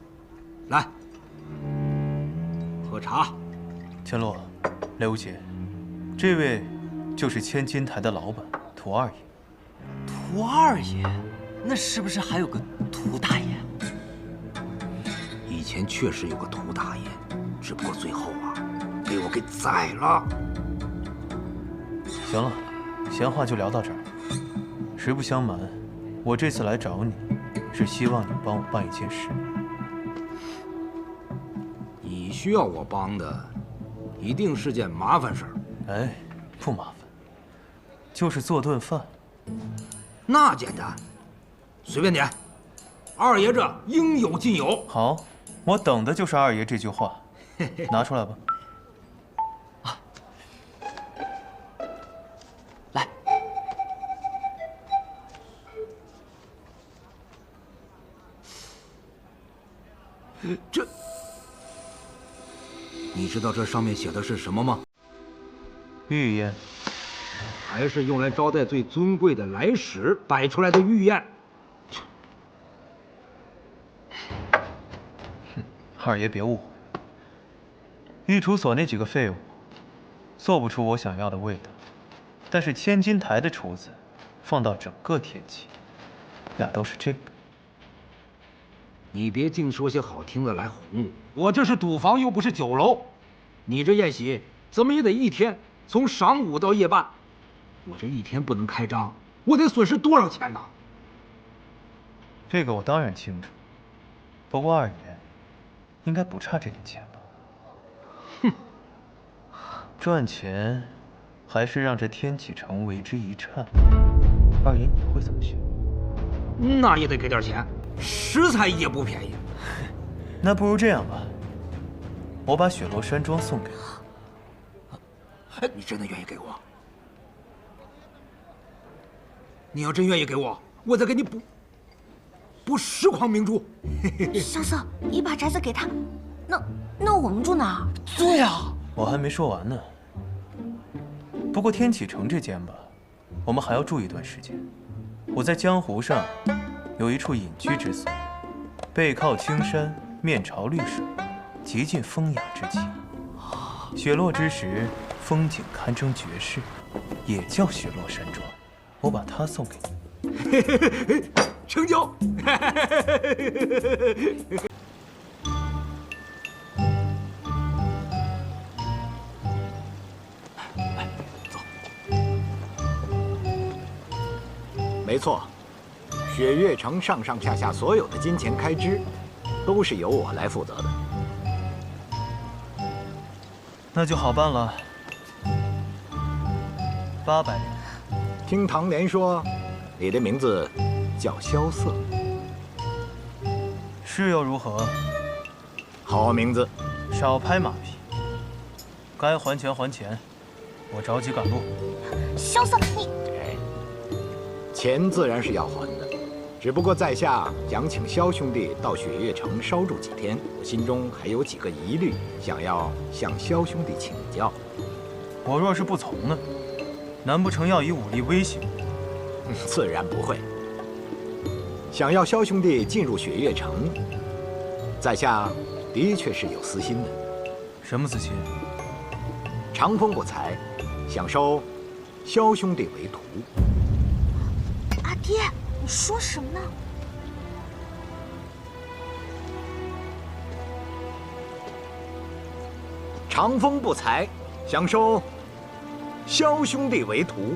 来，喝茶。千落，雷无节，这位就是千金台的老板涂二爷。涂二爷，那是不是还有个涂大爷？以前确实有个涂大爷，只不过最后被我给宰了。行了，闲话就聊到这儿。实不相瞒，我这次来找你，是希望你帮我办一件事。你需要我帮的，一定是件麻烦事儿。哎，不麻烦，就是做顿饭。那简单，随便点。二爷这应有尽有。好，我等的就是二爷这句话，拿出来吧。来，这，你知道这上面写的是什么吗？御宴。还是用来招待最尊贵的来使摆出来的御宴。二爷别误会，御厨所那几个废物，做不出我想要的味道。但是千金台的厨子，放到整个天启，那都是这个。你别净说些好听的来哄我，我这是赌房又不是酒楼。你这宴席怎么也得一天，从晌午到夜半。我这一天不能开张，我得损失多少钱呢？这个我当然清楚，不过二爷应该不差这点钱吧？哼，赚钱还是让这天启城为之一颤。二爷你会怎么选？那也得给点钱，食材也不便宜。那不如这样吧，我把雪罗山庄送给你。你真的愿意给我？你要真愿意给我，我再给你补10筐明珠。萧瑟，你把宅子给他，那我们住哪儿？对啊，我还没说完呢。不过天启城这间吧，我们还要住一段时间。我在江湖上有一处隐居之所，背靠青山，面朝绿水，极尽风雅之气。雪落之时，风景堪称绝世，也叫雪落山庄。我把它送给你。成交。没错，雪月城上上下下所有的金钱开支，都是由我来负责的。那就好办了，800两。听唐莲说，你的名字叫萧瑟，是又如何？好名字。少拍马屁，该还钱还钱，我着急赶路。萧瑟，你……钱自然是要还的，只不过在下想请萧兄弟到雪月城稍住几天，我心中还有几个疑虑，想要向萧兄弟请教。我若是不从呢？难不成要以武力威胁？自然不会。想要萧兄弟进入雪月城，在下的确是有私心的。什么私心？长风不才，想收萧兄弟为徒。阿爹，你说什么呢？长风不才，想收萧兄弟为徒。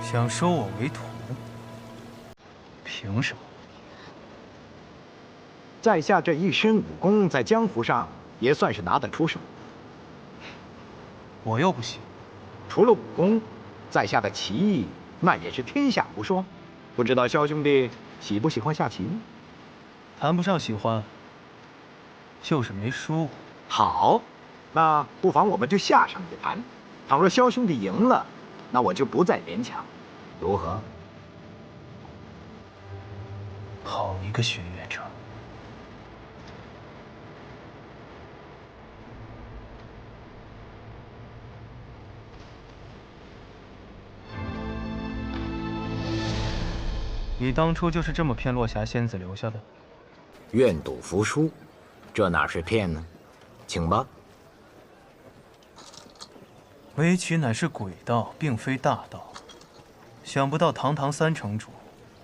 想收我为徒？凭什么？在下这一身武功，在江湖上也算是拿得出手。我又不行。除了武功，在下的棋艺那也是天下无双。不知道萧兄弟喜不喜欢下棋？谈不上喜欢，就是没输过。好，那不妨我们就下上一盘。倘若萧兄弟赢了，那我就不再勉强，如何？好一个雪月城！你当初就是这么骗落霞仙子留下的？愿赌服输，这哪是骗呢？请吧。围棋乃是鬼道，并非大道。想不到堂堂3城主，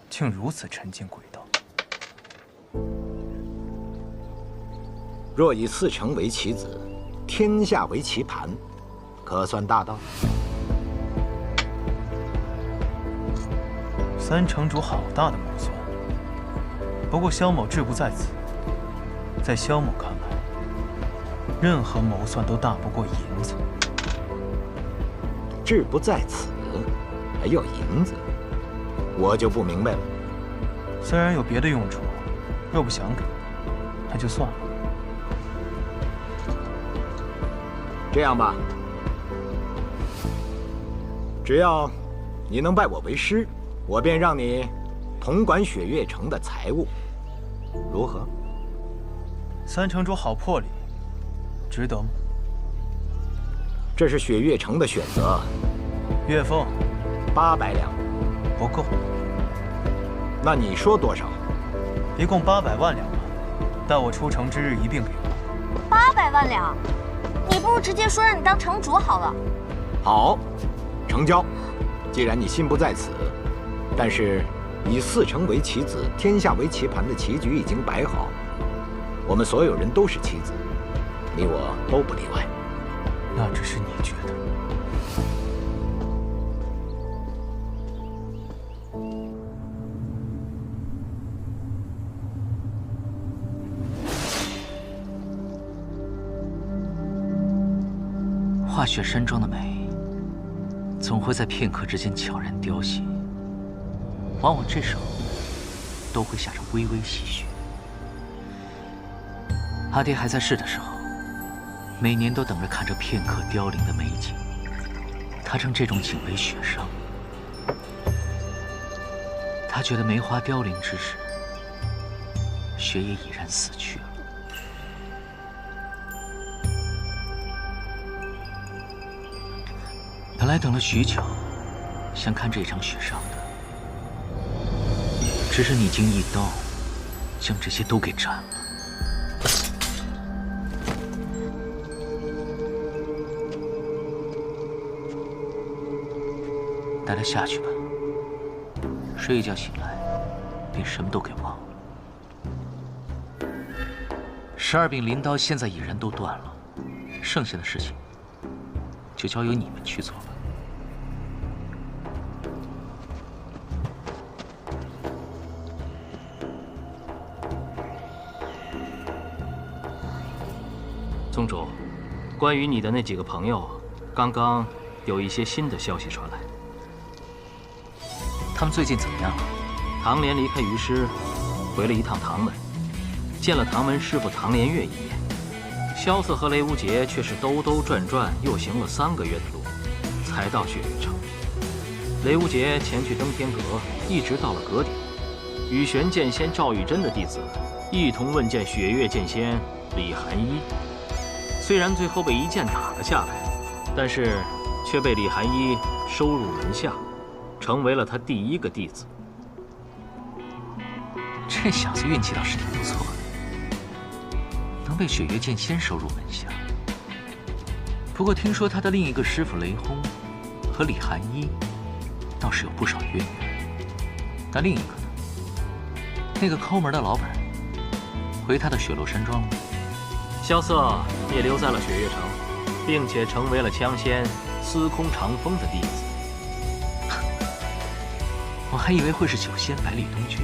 竟如此沉浸鬼道。若以4城为棋子，天下为棋盘，可算大道？3城主好大的谋算。不过萧某志不在此，在萧某看来，任何谋算都大不过银子。志不在此，还要银子，我就不明白了。虽然有别的用处，若不想给，那就算了。这样吧，只要你能拜我为师，我便让你统管雪月城的财务，如何？3城主好魄力，值得吗？这是雪月城的选择。月俸800两，不够。那你说多少？一共800万两吧，待我出城之日一并给我。 800万两，你不如直接说让你当城主好了。好，成交。既然你心不在此，但是以4城为棋子，天下为棋盘的棋局已经摆好，我们所有人都是棋子，你我都不例外。那只是你觉得。化雪山庄的美，总会在片刻之间悄然凋谢，往往这时候都会下着微微细雪。阿爹还在世的时候，每年都等着看这片刻凋零的美景。他正这种景为雪上，他觉得梅花凋零之时，雪也已然死去了。本来等了许久，想看这场雪上的，只是你竟一刀将这些都给斩了。带他下去吧，睡一觉醒来，便什么都给忘了。12柄灵刀现在已然都断了，剩下的事情就交由你们去做吧。宗主，关于你的那几个朋友，刚刚有一些新的消息传来。他们最近怎么样了？唐莲离开于师，回了一趟唐门，见了唐门师傅唐莲月一面。萧瑟和雷无杰却是兜兜转转，又行了3个月的路，才到雪月城。雷无杰前去登天阁，一直到了阁顶，与玄剑仙赵玉珍的弟子一同问见雪月剑仙李寒一。虽然最后被一剑打了下来，但是却被李寒一收入门下，成为了他第1个弟子。这小子运气倒是挺不错的，能被雪月剑仙收入门下。不过听说他的另一个师傅雷轰和李寒一倒是有不少渊源。那另一个呢？那个抠门的老板回他的雪落山庄了。萧瑟也留在了雪月城，并且成为了枪仙司空长风的弟子。我还以为会是酒仙百里东君。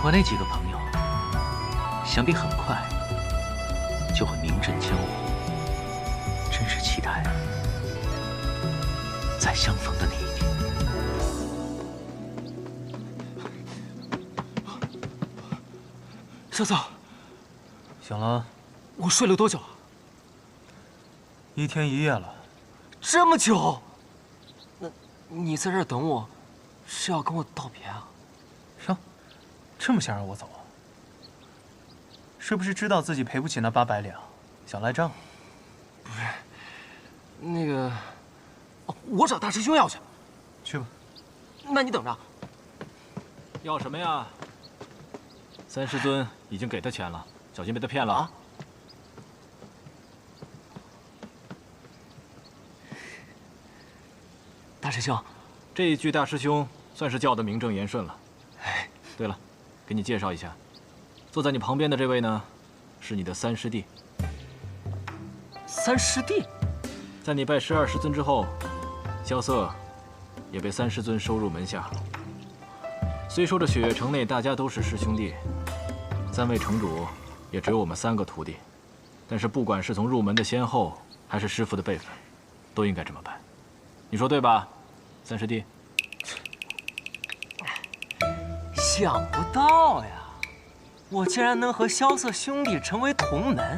我那几个朋友，想必很快就会名震江湖，真是期待再相逢的那一天。萧瑟，醒了？我睡了多久啊？1天1夜了。这么久？那你在这儿等我，是要跟我道别啊？哟，这么想让我走啊？是不是知道自己赔不起那800两，想赖账？不是，那个，哦，我找大师兄要去。去吧。那你等着。要什么呀？3师尊已经给他钱了，小心被他骗了啊！大师兄，这一句大师兄算是叫得名正言顺了。对了，给你介绍一下，坐在你旁边的这位呢，是你的3师弟。3师弟，在你拜12师尊之后，萧瑟也被3师尊收入门下。虽说这雪月城内大家都是师兄弟，3位城主也只有我们3个徒弟，但是不管是从入门的先后，还是师傅的辈分，都应该这么办。你说对吧，3师弟？想不到呀，我竟然能和萧瑟兄弟成为同门。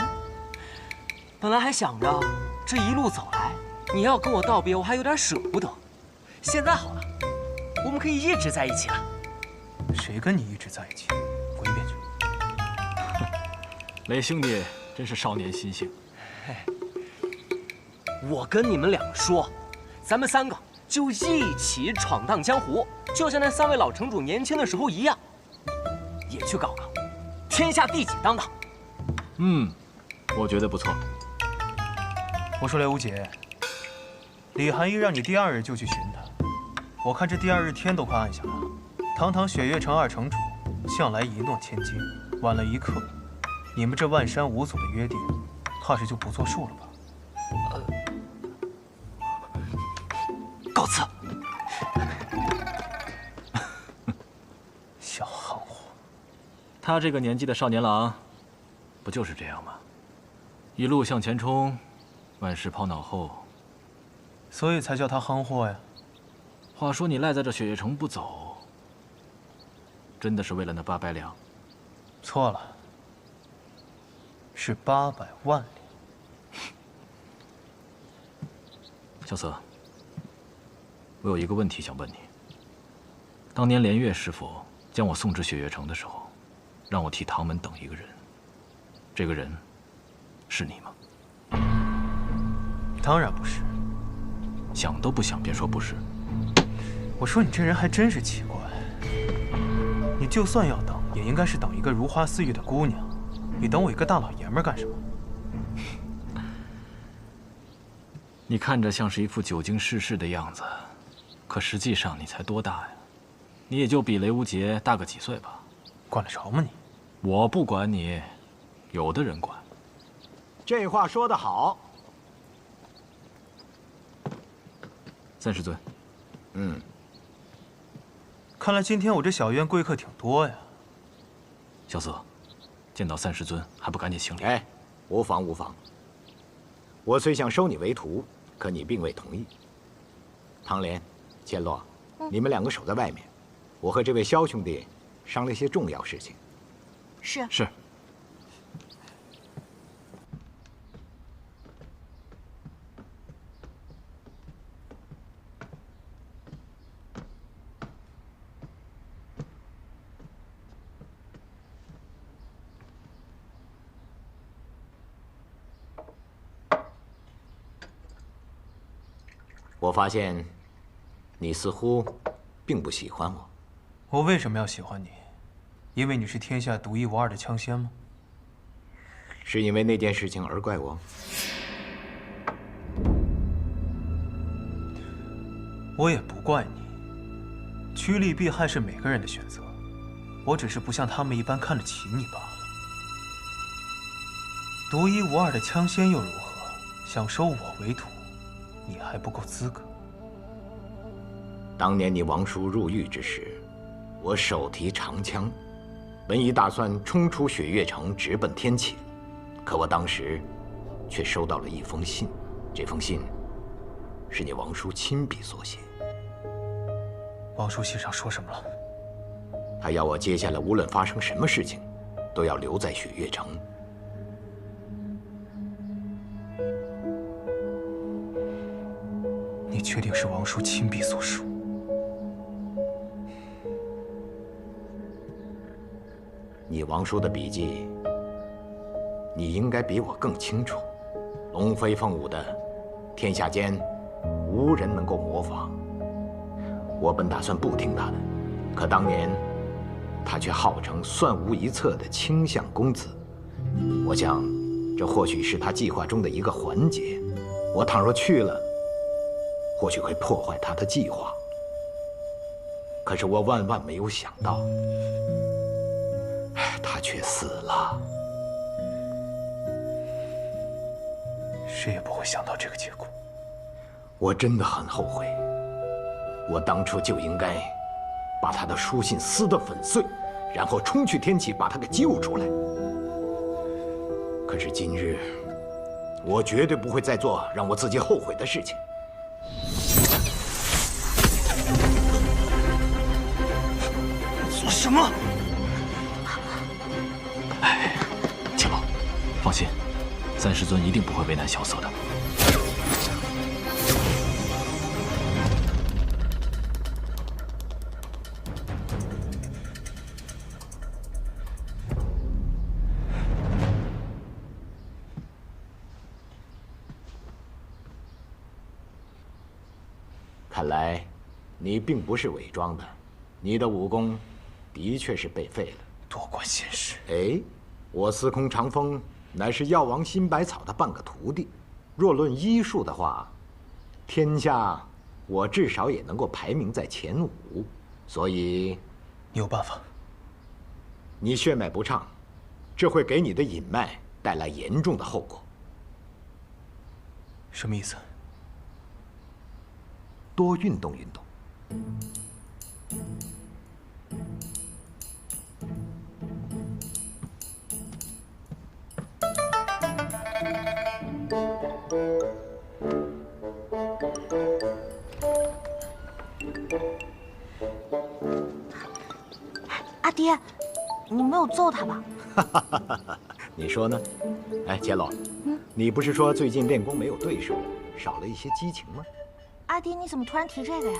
本来还想着这一路走来，你要跟我道别，我还有点舍不得。现在好了，我们可以一直在一起了。谁跟你一直在一起？滚一边去！雷兄弟真是少年心性。我跟你们2个说，咱们3个就一起闯荡江湖，就像那3位老城主年轻的时候一样，也去搞搞天下第几当当。我觉得不错。我说雷无杰，李寒一让你第2日就去寻他，我看这第2日天都快暗下来了。堂堂雪月城2城主，向来一诺千金，晚了1刻，你们这万山五祖的约定，怕是就不作数了吧？告辞。小憨货。他这个年纪的少年郎，不就是这样吗？一路向前冲，万事抛脑后。所以才叫他憨货呀。话说你赖在这雪月城不走，真的是为了那800两？错了，是800万两。萧瑟，我有一个问题想问你。当年连月师傅将我送至雪月城的时候，让我替唐门等一个人，这个人是你吗？当然不是。想都不想便说不是。我说你这人还真是奇怪，你就算要等，也应该是等一个如花似玉的姑娘，你等我一个大老爷们干什么？你看着像是一副久经世事的样子，可实际上你才多大呀？你也就比雷无杰大个几岁吧。管得着吗你？我不管你，有的人管。这话说得好。3师尊。看来今天我这小院贵客挺多呀。萧瑟，见到三师尊还不赶紧行礼？哎，无妨无妨。我虽想收你为徒，可你并未同意。唐莲、千洛，你们两个守在外面，我和这位萧兄弟商量些重要事情。是。是。我发现，你似乎并不喜欢我。我为什么要喜欢你？因为你是天下独一无二的枪仙吗？是因为那件事情而怪我？我也不怪你。趋利避害是每个人的选择，我只是不像他们一般看得起你罢了。独一无二的枪仙又如何？想收我为徒？你还不够资格。当年你王叔入狱之时，我手提长枪，本已打算冲出雪月城，直奔天启，可我当时却收到了一封信。这封信是你王叔亲笔所写。王叔信上说什么了？他要我接下来无论发生什么事情，都要留在雪月城。你确定是王叔亲笔所书？你王叔的笔记，你应该比我更清楚。龙飞凤舞的，天下间无人能够模仿。我本打算不听他的，可当年他却号称算无一策的卿相公子。我想，这或许是他计划中的一个环节。我倘若去了，或许会破坏他的计划。可是我万万没有想到，他却死了。谁也不会想到这个结果。我真的很后悔，我当初就应该把他的书信撕得粉碎，然后冲去天启把他给救出来。可是今日，我绝对不会再做让我自己后悔的事情。做什么？哎，千洛，放心，三师尊一定不会为难萧瑟的。看来，你并不是伪装的，你的武功的确是被废了。多管闲事！哎，我司空长风乃是药王辛百草的半个徒弟，若论医术的话，天下我至少也能够排名在前5。所以，你有办法？你血脉不畅，这会给你的隐脉带来严重的后果。什么意思？多运动运动。阿爹，你没有揍他吧？你说呢？哎，千洛，你不是说最近练功没有对手，少了一些激情吗？阿爹，你怎么突然提这个呀？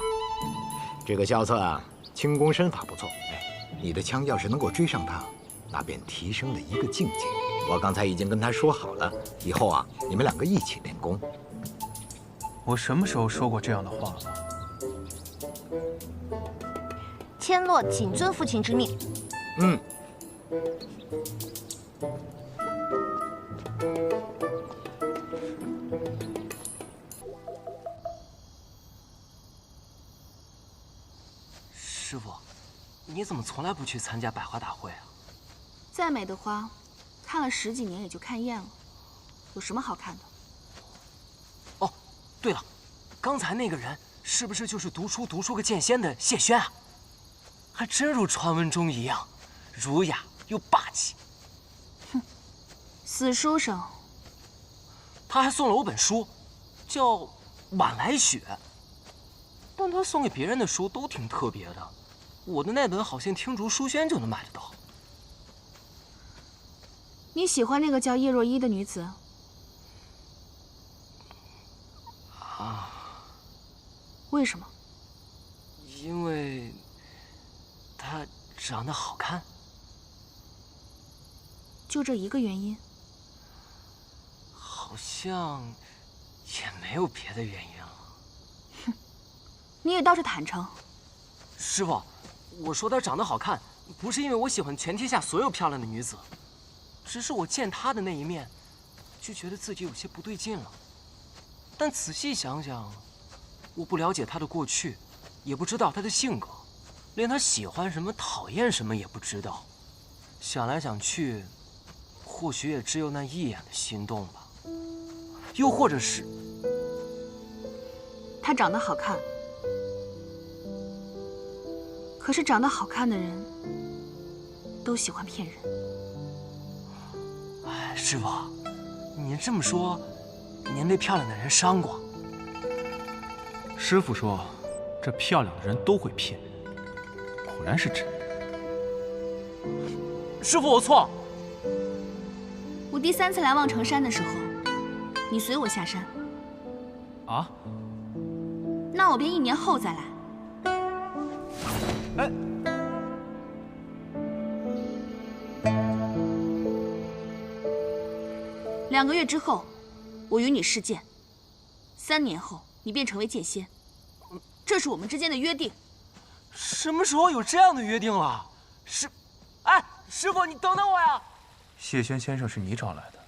这个萧策啊，轻功身法不错。哎，你的枪要是能够追上他，那便提升了一个境界。我刚才已经跟他说好了，以后啊，你们两个一起练功。我什么时候说过这样的话了？千洛谨遵父亲之命。嗯。师傅，你怎么从来不去参加百花大会啊？再美的花，看了10几年也就看厌了，有什么好看的？哦，对了，刚才那个人是不是就是读书个剑仙的谢轩啊？还真如传闻中一样，儒雅又霸气。哼，死书生。他还送了我本书，叫《晚来雪》。但他送给别人的书都挺特别的，我的那本好像听竹书轩就能买得到。你喜欢那个叫叶若依的女子？啊？为什么？因为她长得好看。就这一个原因？好像也没有别的原因了。哼，你也倒是坦诚。师傅，我说她长得好看，不是因为我喜欢全天下所有漂亮的女子，只是我见她的那一面，就觉得自己有些不对劲了。但仔细想想，我不了解她的过去，也不知道她的性格，连她喜欢什么、讨厌什么也不知道。想来想去，或许也只有那一眼的心动吧。又或者是，她长得好看，可是长得好看的人都喜欢骗人。哎，师傅，您这么说，您被漂亮的人伤过？师傅说，这漂亮的人都会骗人，果然是真的。师傅，我错。我第3次来望城山的时候，你随我下山。啊？那我便1年后再来。哎。2个月之后，我与你试剑。3年后，你便成为剑仙。这是我们之间的约定。什么时候有这样的约定了？哎，师傅，你等等我呀！谢轩先生是你找来的？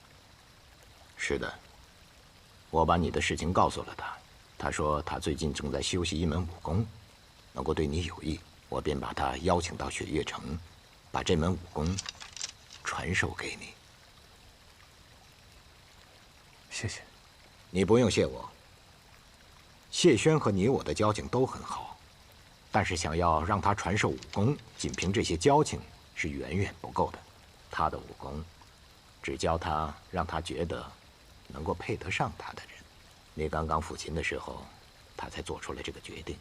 是的，我把你的事情告诉了他。他说他最近正在修习一门武功，能够对你有益，我便把他邀请到雪月城，把这门武功传授给你。谢谢。你不用谢我。谢轩和你我的交情都很好，但是想要让他传授武功，仅凭这些交情是远远不够的。他的武功，只教他让他觉得能够配得上他的人。你刚刚抚琴的时候，他才做出了这个决定。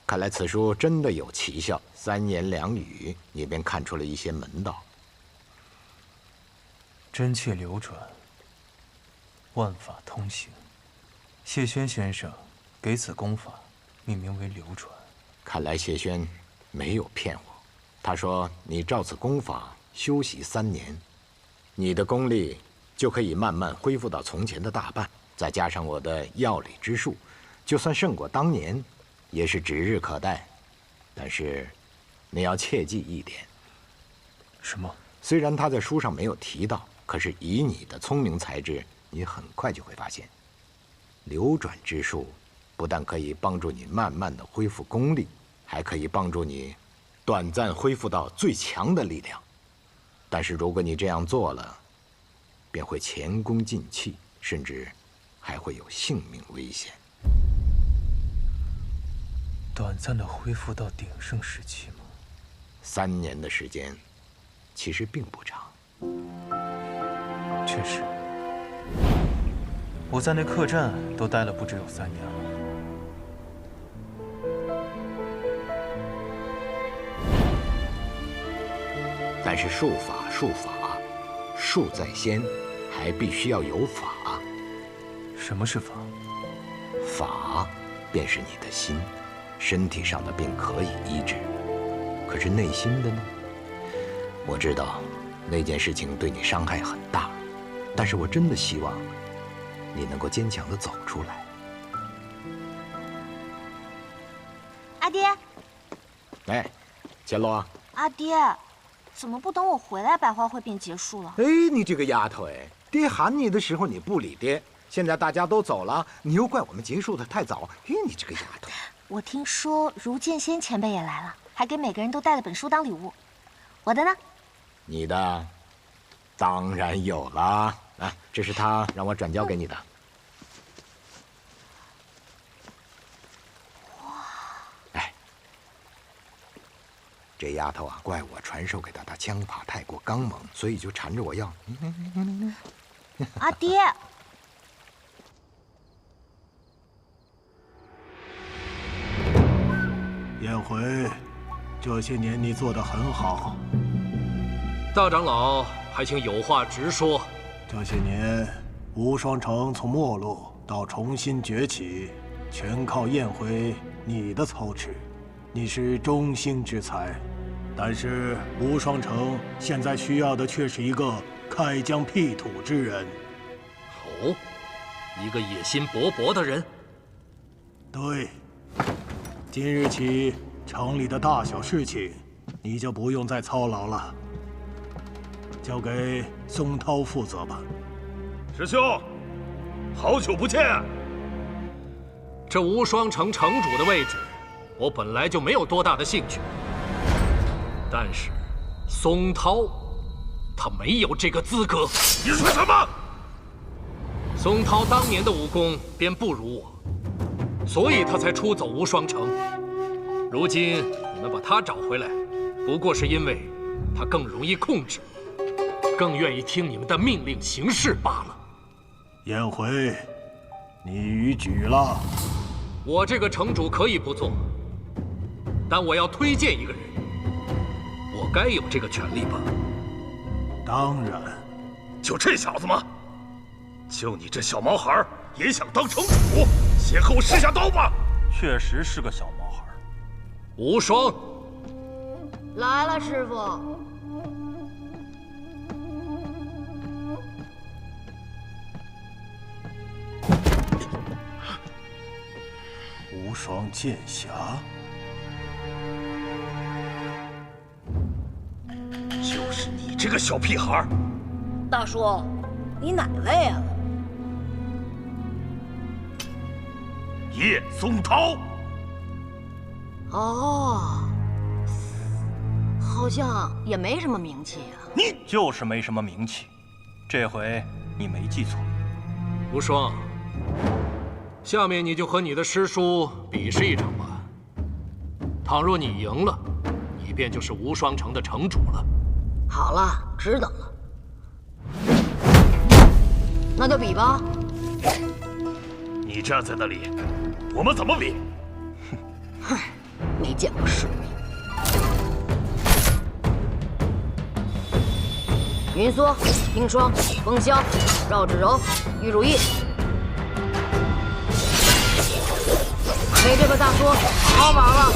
看来此书真的有奇效，3言2语，你便看出了一些门道。真切流转，万法通行。谢轩先生给此功法命名为流转。看来谢轩没有骗我。他说你照此功法修习3年，你的功力就可以慢慢恢复到从前的大半，再加上我的药理之术，就算胜过当年，也是指日可待。但是你要切记一点。什么？虽然他在书上没有提到，可是以你的聪明才智，你很快就会发现，流转之术不但可以帮助你慢慢的恢复功力，还可以帮助你短暂恢复到最强的力量。但是如果你这样做了，便会前功尽弃，甚至还会有性命危险。短暂的恢复到鼎盛时期吗？3年的时间，其实并不长。确实，我在那客栈都待了不只有3年了。但是术法，术在先，还必须要有法。什么是法？法便是你的心，身体上的病可以医治，可是内心的呢？我知道那件事情对你伤害很大，但是我真的希望你能够坚强地走出来。阿爹，哎，伽罗。阿爹，怎么不等我回来，百花会便结束了？哎，你这个丫头，哎，爹喊你的时候你不理爹，现在大家都走了，你又怪我们结束的太早。哎，你这个丫头。我听说如剑仙前辈也来了，还给每个人都带了本书当礼物。我的呢？你的，当然有了。啊，这是他让我转交给你的。哇！哎，这丫头啊，怪我传授给她的枪法太过刚猛，所以就缠着我要。阿爹，颜回，这些年你做得很好。大长老，还请有话直说。这些年，无双城从没落到重新崛起，全靠颜回你的操持。你是中兴之才，但是无双城现在需要的却是一个开疆辟土之人。哦，一个野心勃勃的人。对，今日起，城里的大小事情，你就不用再操劳了，交给松涛负责吧。师兄，好久不见。这无双城城主的位置，我本来就没有多大的兴趣。但是，松涛，他没有这个资格。你说什么？松涛当年的武功便不如我，所以他才出走无双城。如今你们把他找回来，不过是因为他更容易控制，更愿意听你们的命令行事罢了。颜回，你逾矩了。我这个城主可以不做，但我要推荐一个人，我该有这个权利吧？当然。就这小子吗？就你这小毛孩也想当城主？先和我试下刀吧！确实是个小毛孩。无双，来了，师傅。无双剑侠，就是你这个小屁孩。大叔，你哪位啊？叶松涛。哦，好像也没什么名气呀。你就是没什么名气，这回你没记错。无双，下面你就和你的师叔比试一场吧。倘若你赢了，你便就是无双城的城主了。好了，知道了。那就比吧。你站在那里，我们怎么比？哼，没见过世面。云缩、冰霜、风香、绕指柔、玉如意，陪这个大叔好好玩了。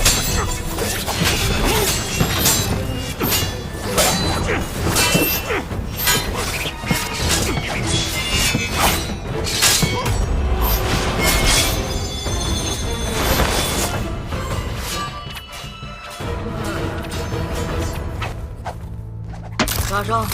杀伤。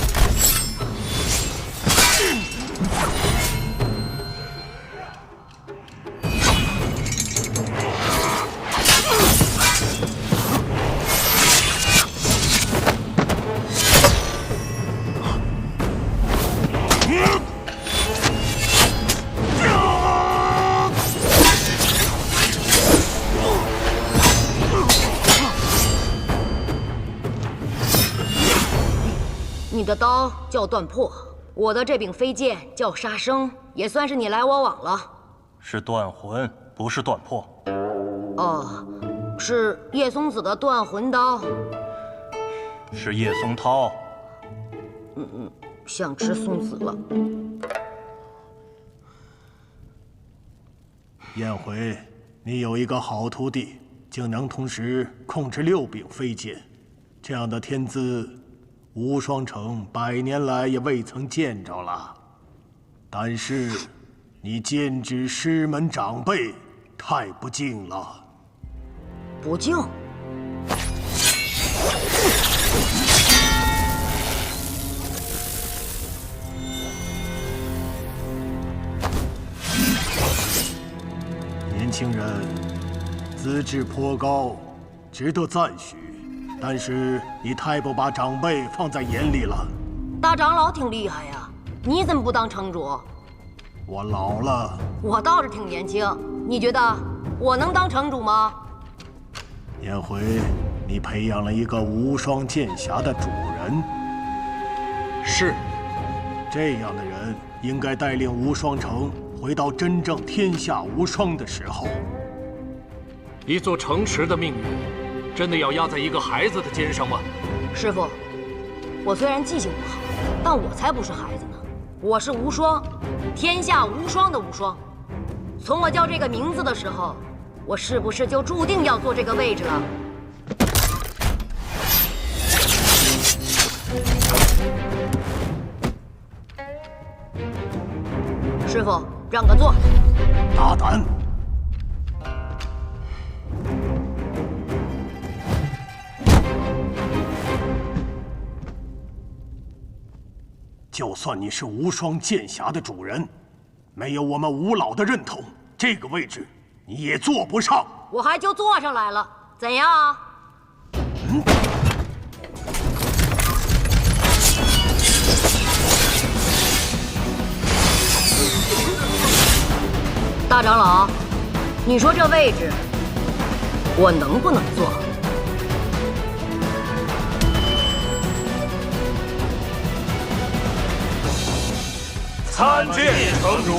你的刀叫断破，我的这柄飞剑叫杀生，也算是你来我往了。是断魂，不是断破。哦，是叶松子的断魂刀。是叶松涛。想吃松子了。颜回，你有一个好徒弟，竟能同时控制6柄飞剑，这样的天资，无双城100年来也未曾见着了。但是，你剑指师门长辈，太不敬了。不敬？年轻人，资质颇高，值得赞许。但是你太不把长辈放在眼里了。大长老挺厉害呀，你怎么不当城主？我老了。我倒是挺年轻，你觉得我能当城主吗？颜回，你培养了一个无双剑侠的主人。是。这样的人应该带领无双城回到真正天下无双的时候。一座城池的命运，真的要压在一个孩子的肩上吗？师傅，我虽然记性不好，但我才不是孩子呢。我是无双，天下无双的无双。从我叫这个名字的时候，我是不是就注定要坐这个位置了？师傅，让个座。大胆！就算你是无双剑侠的主人，没有我们吴老的认同，这个位置你也坐不上。我还就坐上来了，怎样啊？大长老，你说这位置我能不能坐？参见城主。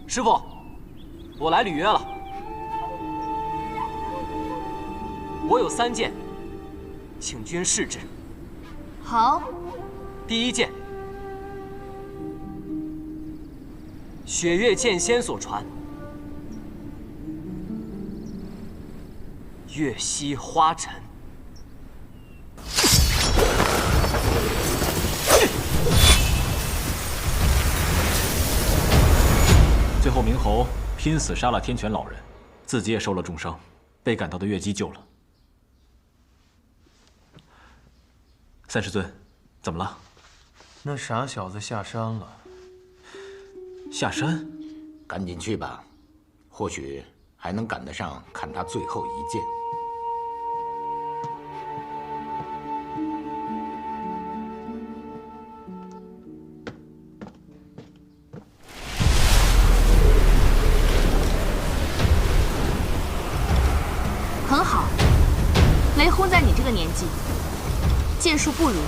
师傅，我来履约了。我有3件，请君试之。好。第一件，雪月剑仙所传，月溪花尘。最后，明侯拼死杀了天泉老人，自己也受了重伤，被赶到的月姬救了。三师尊，怎么了？那傻小子下山了。下山？赶紧去吧，或许还能赶得上看他最后一剑。很好，雷轰在你这个年纪，剑术不如你。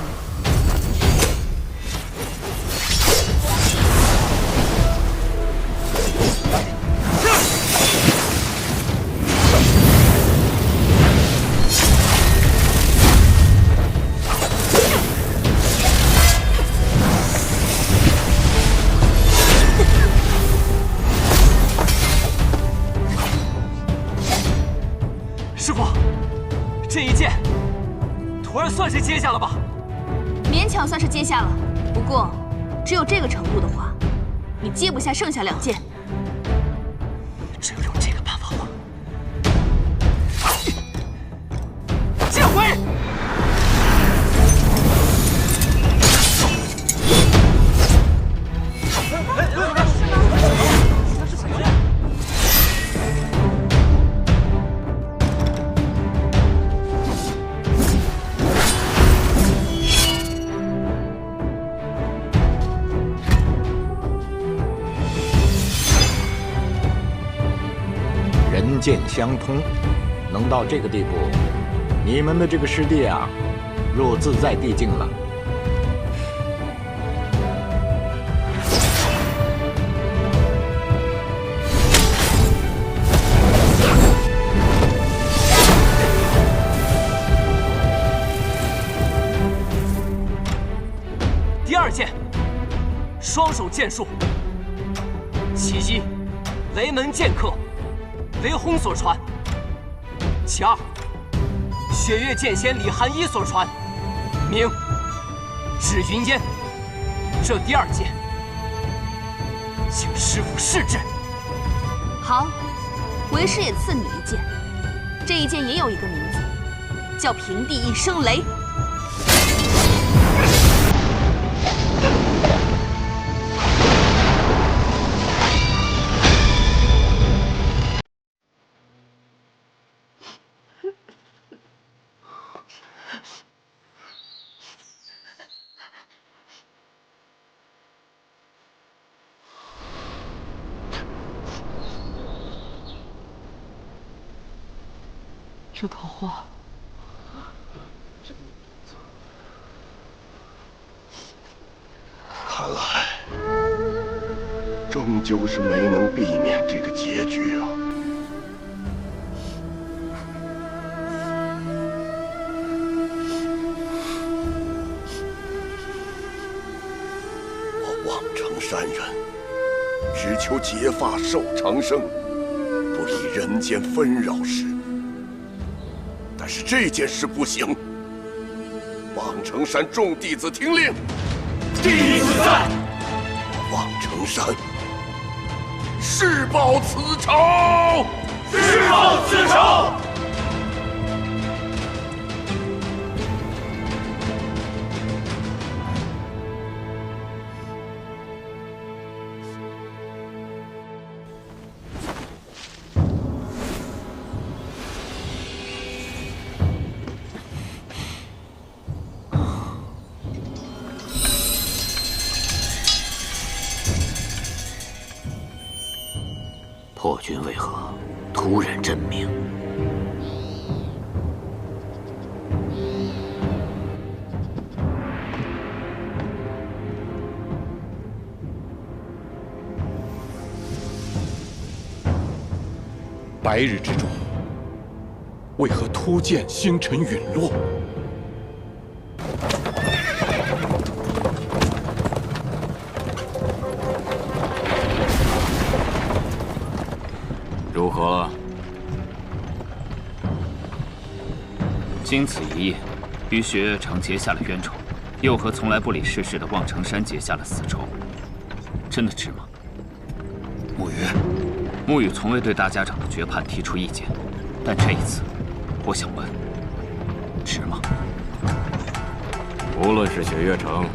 师傅，这一剑，徒儿算是接下了吧？勉强算是接下了，不过只有这个程度的话，你接不下剩下2剑。只有用这个办法了。剑回！人剑相通，能到这个地步，你们的这个师弟啊，入自在地境了。第2剑，双手剑术，其一，雷门剑客，雷轰所传；其2，雪月剑仙李寒一所传，名指云烟。这第2剑，请师傅试之。好，为师也赐你一剑，这一剑也有一个名字，叫平地一声雷。是桃花。看来，终究是没能避免这个结局啊！我望城山人，只求结发寿长生，不理人间纷扰事。但是这件事不行，望城山众弟子听令。 弟子在，望城山，誓报此仇，誓报此仇。破军为何突然振鸣？白日之中，为何突见星辰陨落？如何了？经此一夜，与雪月城结下了冤仇，又和从来不理世事的望城山结下了死仇，真的值吗？沐雨，沐雨从未对大家长的决判提出意见，但这一次，我想问，值吗？无论是雪月城，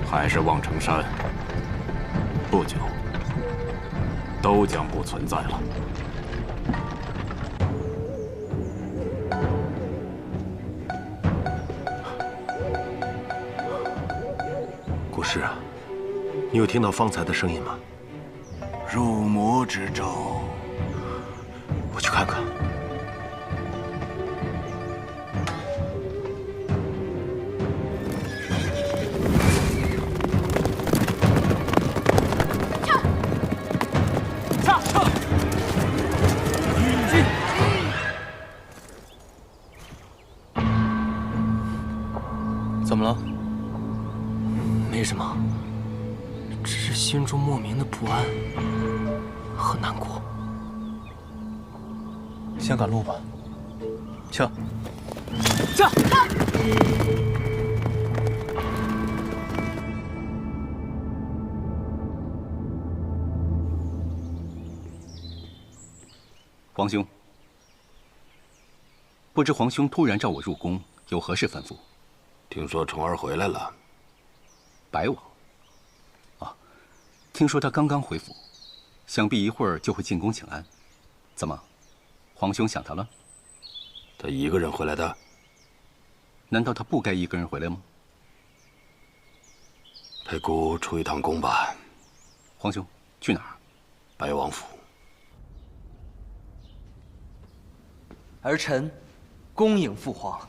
还是望城山，不久都将不存在了。 古师啊，你有听到方才的声音吗？入魔之咒，我去看看。撤！进！怎么了？ 没什么，只是心中莫名的不安和难过。先赶路吧，撤！撤！皇兄，不知皇兄突然召我入宫，有何事吩咐？听说虫儿回来了。 白王，啊，听说他刚刚回府，想必一会儿就会进宫请安。怎么，皇兄想他了？他一个人回来的？难道他不该一个人回来吗？陪姑出一趟宫吧。皇兄，去哪儿？白王府。儿臣恭迎父皇。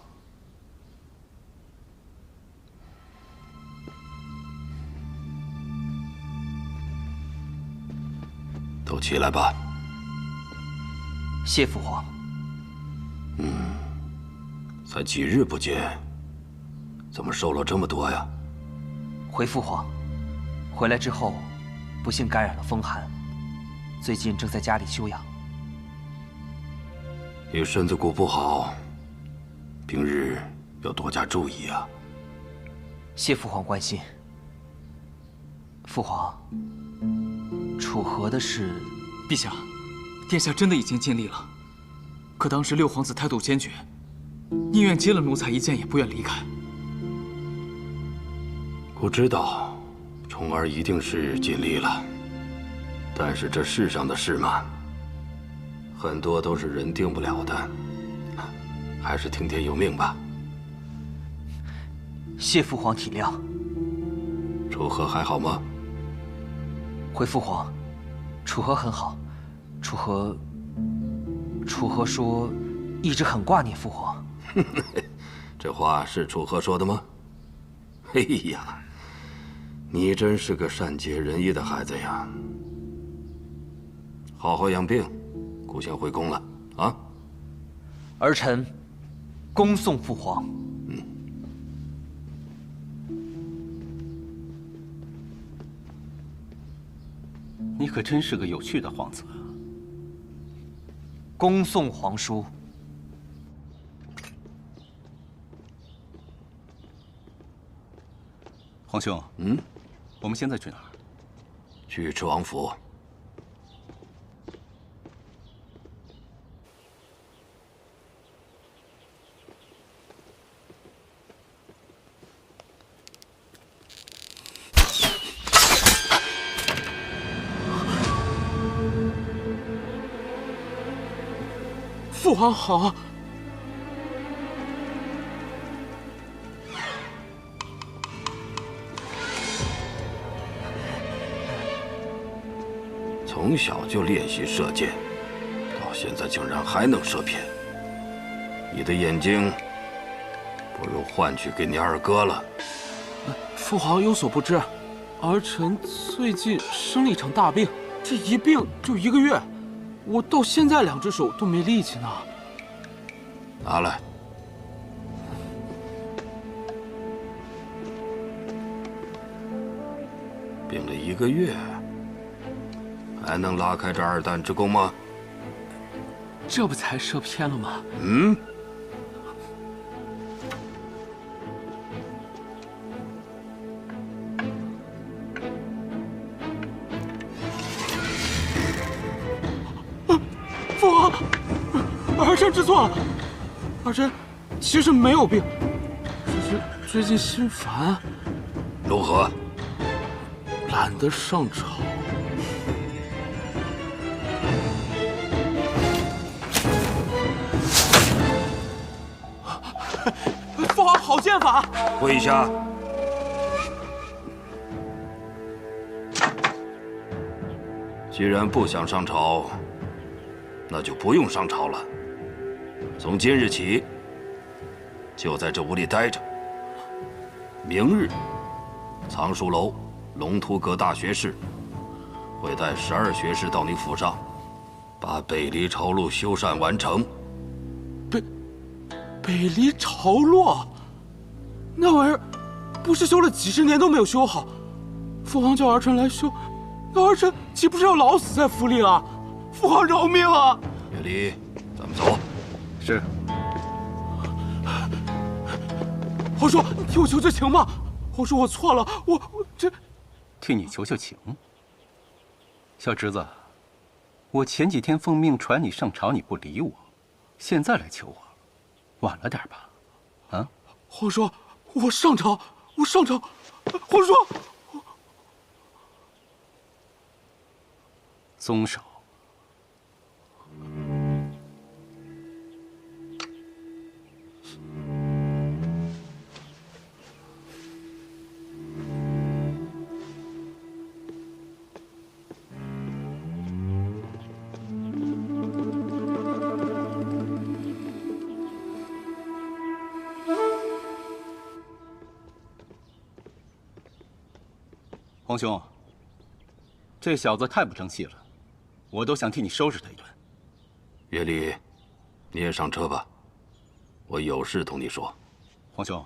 都起来吧。谢父皇。才几日不见，怎么瘦了这么多呀？回父皇，回来之后，不幸感染了风寒，最近正在家里休养。你身子骨不好，平日要多加注意啊。谢父皇关心。父皇。 楚河的事，陛下，殿下真的已经尽力了。可当时六皇子态度坚决，宁愿接了奴才一剑，也不愿离开。我知道，虫儿一定是尽力了。但是这世上的事嘛，很多都是人定不了的，还是听天由命吧。谢父皇体谅。楚河还好吗？ 回父皇，楚河很好。楚河说，一直很挂念父皇。这话是楚河说的吗？哎呀，你真是个善解人意的孩子呀！好好养病，姑先回宫了啊。儿臣恭送父皇。你可真是个有趣的皇子啊！恭送皇叔。皇兄，我们现在去哪儿？去赤王府。父皇好。从小就练习射箭，到现在竟然还能射偏。你的眼睛不如换去给你二哥了。父皇有所不知，儿臣最近生了一场大病，这一病就1个月，我到现在2只手都没力气呢。拿来。病了1个月，还能拉开这2弹之弓吗？这不才射偏了吗？父皇，儿臣知错了，儿臣其实没有病，只是最近心烦。如何？懒得上朝。父皇好剑法！跪下！既然不想上朝，那就不用上朝了。从今日起，就在这屋里待着。明日，藏书楼龙图阁大学士会带12学士到你府上，把北离朝路修缮完成。北离朝路，那玩意儿不是修了几十年都没有修好？父皇叫儿臣来修，那儿臣岂不是要老死在府里了？父皇饶命啊！岳离，咱们走。是。皇叔，替我求求情吧！皇叔，我错了，我这……替你求求情。小侄子，我前几天奉命传你上朝，你不理我，现在来求我，晚了点吧？啊？皇叔，我上朝，我上朝，皇叔。松手。皇兄，这小子太不争气了，我都想替你收拾他一顿。岳离，你也上车吧，我有事同你说。皇兄，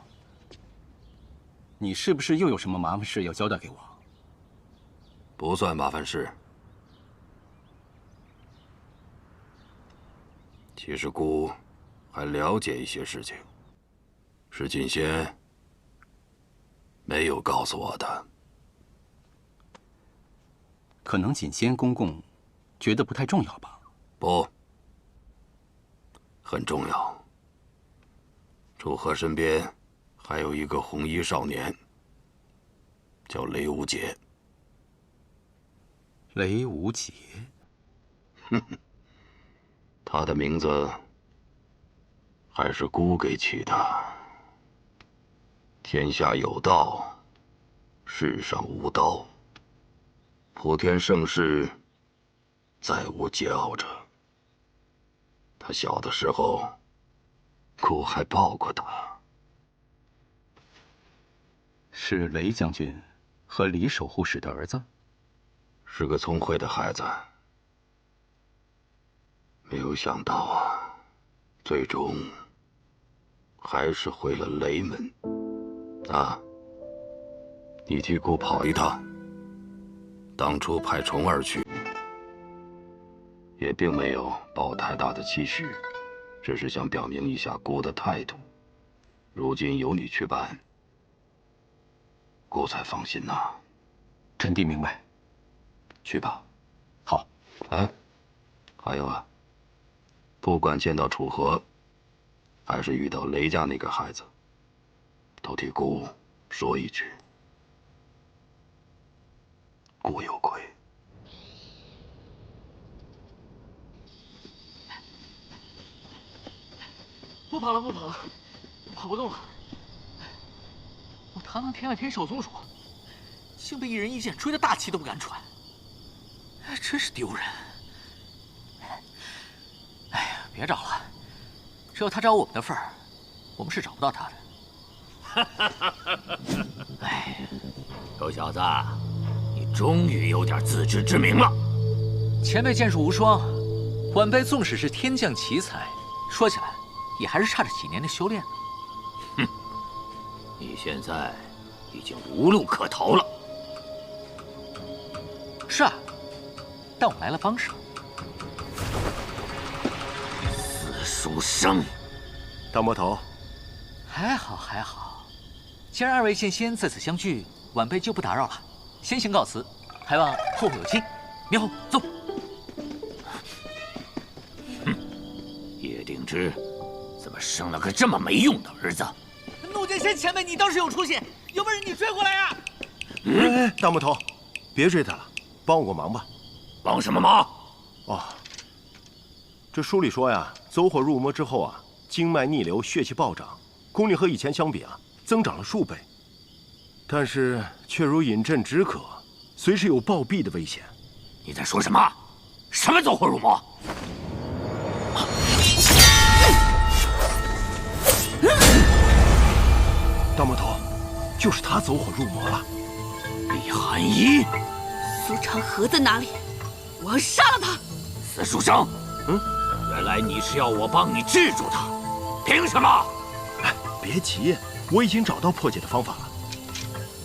你是不是又有什么麻烦事要交代给我？不算麻烦事。其实姑还了解一些事情，是锦仙没有告诉我的。可能锦仙公公觉得不太重要吧？不，很重要。楚河身边还有一个红衣少年，叫雷无节。雷无节，哼哼，他的名字还是姑给起的。天下有道，世上无刀。普天盛世，再无桀骜者。他小的时候姑还抱过他。是雷将军和李守护使的儿子，是个聪慧的孩子。没有想到啊，最终还是回了雷门。啊，你替姑跑一趟。当初派重儿去，也并没有抱太大的期许，只是想表明一下姑的态度。如今由你去办，姑才放心呐。臣弟明白。去吧。好。哎，还有啊，不管见到楚河，还是遇到雷家那个孩子，都替姑说一句。姑有愧。不跑了，不跑了，跑不动了。我堂堂天外天少宗主，竟被一人一剑追得大气都不敢喘，真是丢人。哎呀，别找了，只有他找我们的份儿，我们是找不到他的。哎，臭小子，你终于有点自知之明了。前辈剑术无双，晚辈纵使是天降奇才，说起来也还是差着几年的修炼呢。哼，你现在已经无路可逃了。是啊，但我来了帮手。死书生，大魔头，还好还好，既然二位剑仙在此相聚，晚辈就不打扰了，先行告辞，还望后会有期。猕猴，走。叶鼎之怎么生了个这么没用的儿子？怒剑仙前辈，你倒是有出息，有本事你追过来呀！哎，大魔头，别追他了，帮我个忙吧。帮什么忙？哦，这书里说呀，走火入魔之后啊，经脉逆流，血气暴涨，功力和以前相比啊，增长了数倍，但是却如饮鸩止渴，随时有暴毙的危险。你在说什么？什么走火入魔？大魔头，就是他走火入魔了。李寒衣，苏长河在哪里？我要杀了他！死书生，原来你是要我帮你制住他，凭什么？哎，别急，我已经找到破解的方法了。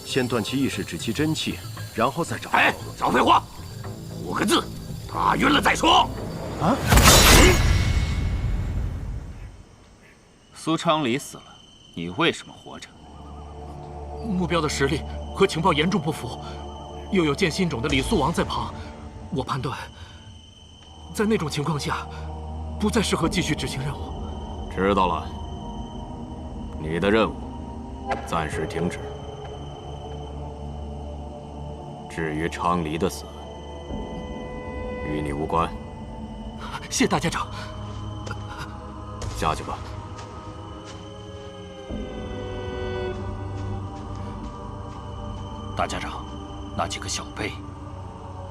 先断其意识，止其真气，然后再找。哎，少废话，5个字，打晕了再说。啊！苏昌黎死了，你为什么活着？目标的实力和情报严重不符，又有剑心种的李肃王在旁，我判断，在那种情况下，不再适合继续执行任务。知道了，你的任务暂时停止。至于昌黎的死，与你无关。谢大家长。下去吧。大家长，那几个小辈，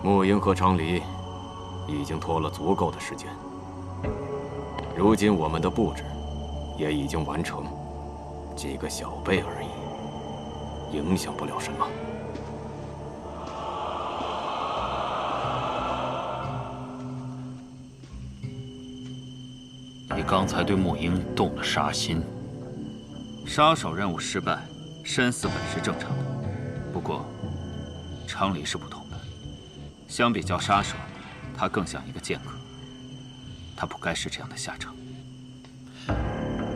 沐英和昌黎已经拖了足够的时间。如今我们的布置也已经完成，几个小辈而已，影响不了什么。你刚才对沐英动了杀心，杀手任务失败，身死本是正常的。不过，昌黎是不同的，相比较杀手，他更像一个剑客。他不该是这样的下场。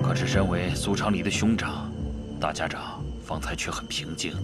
可是，身为苏昌黎的兄长，大家长方才却很平静。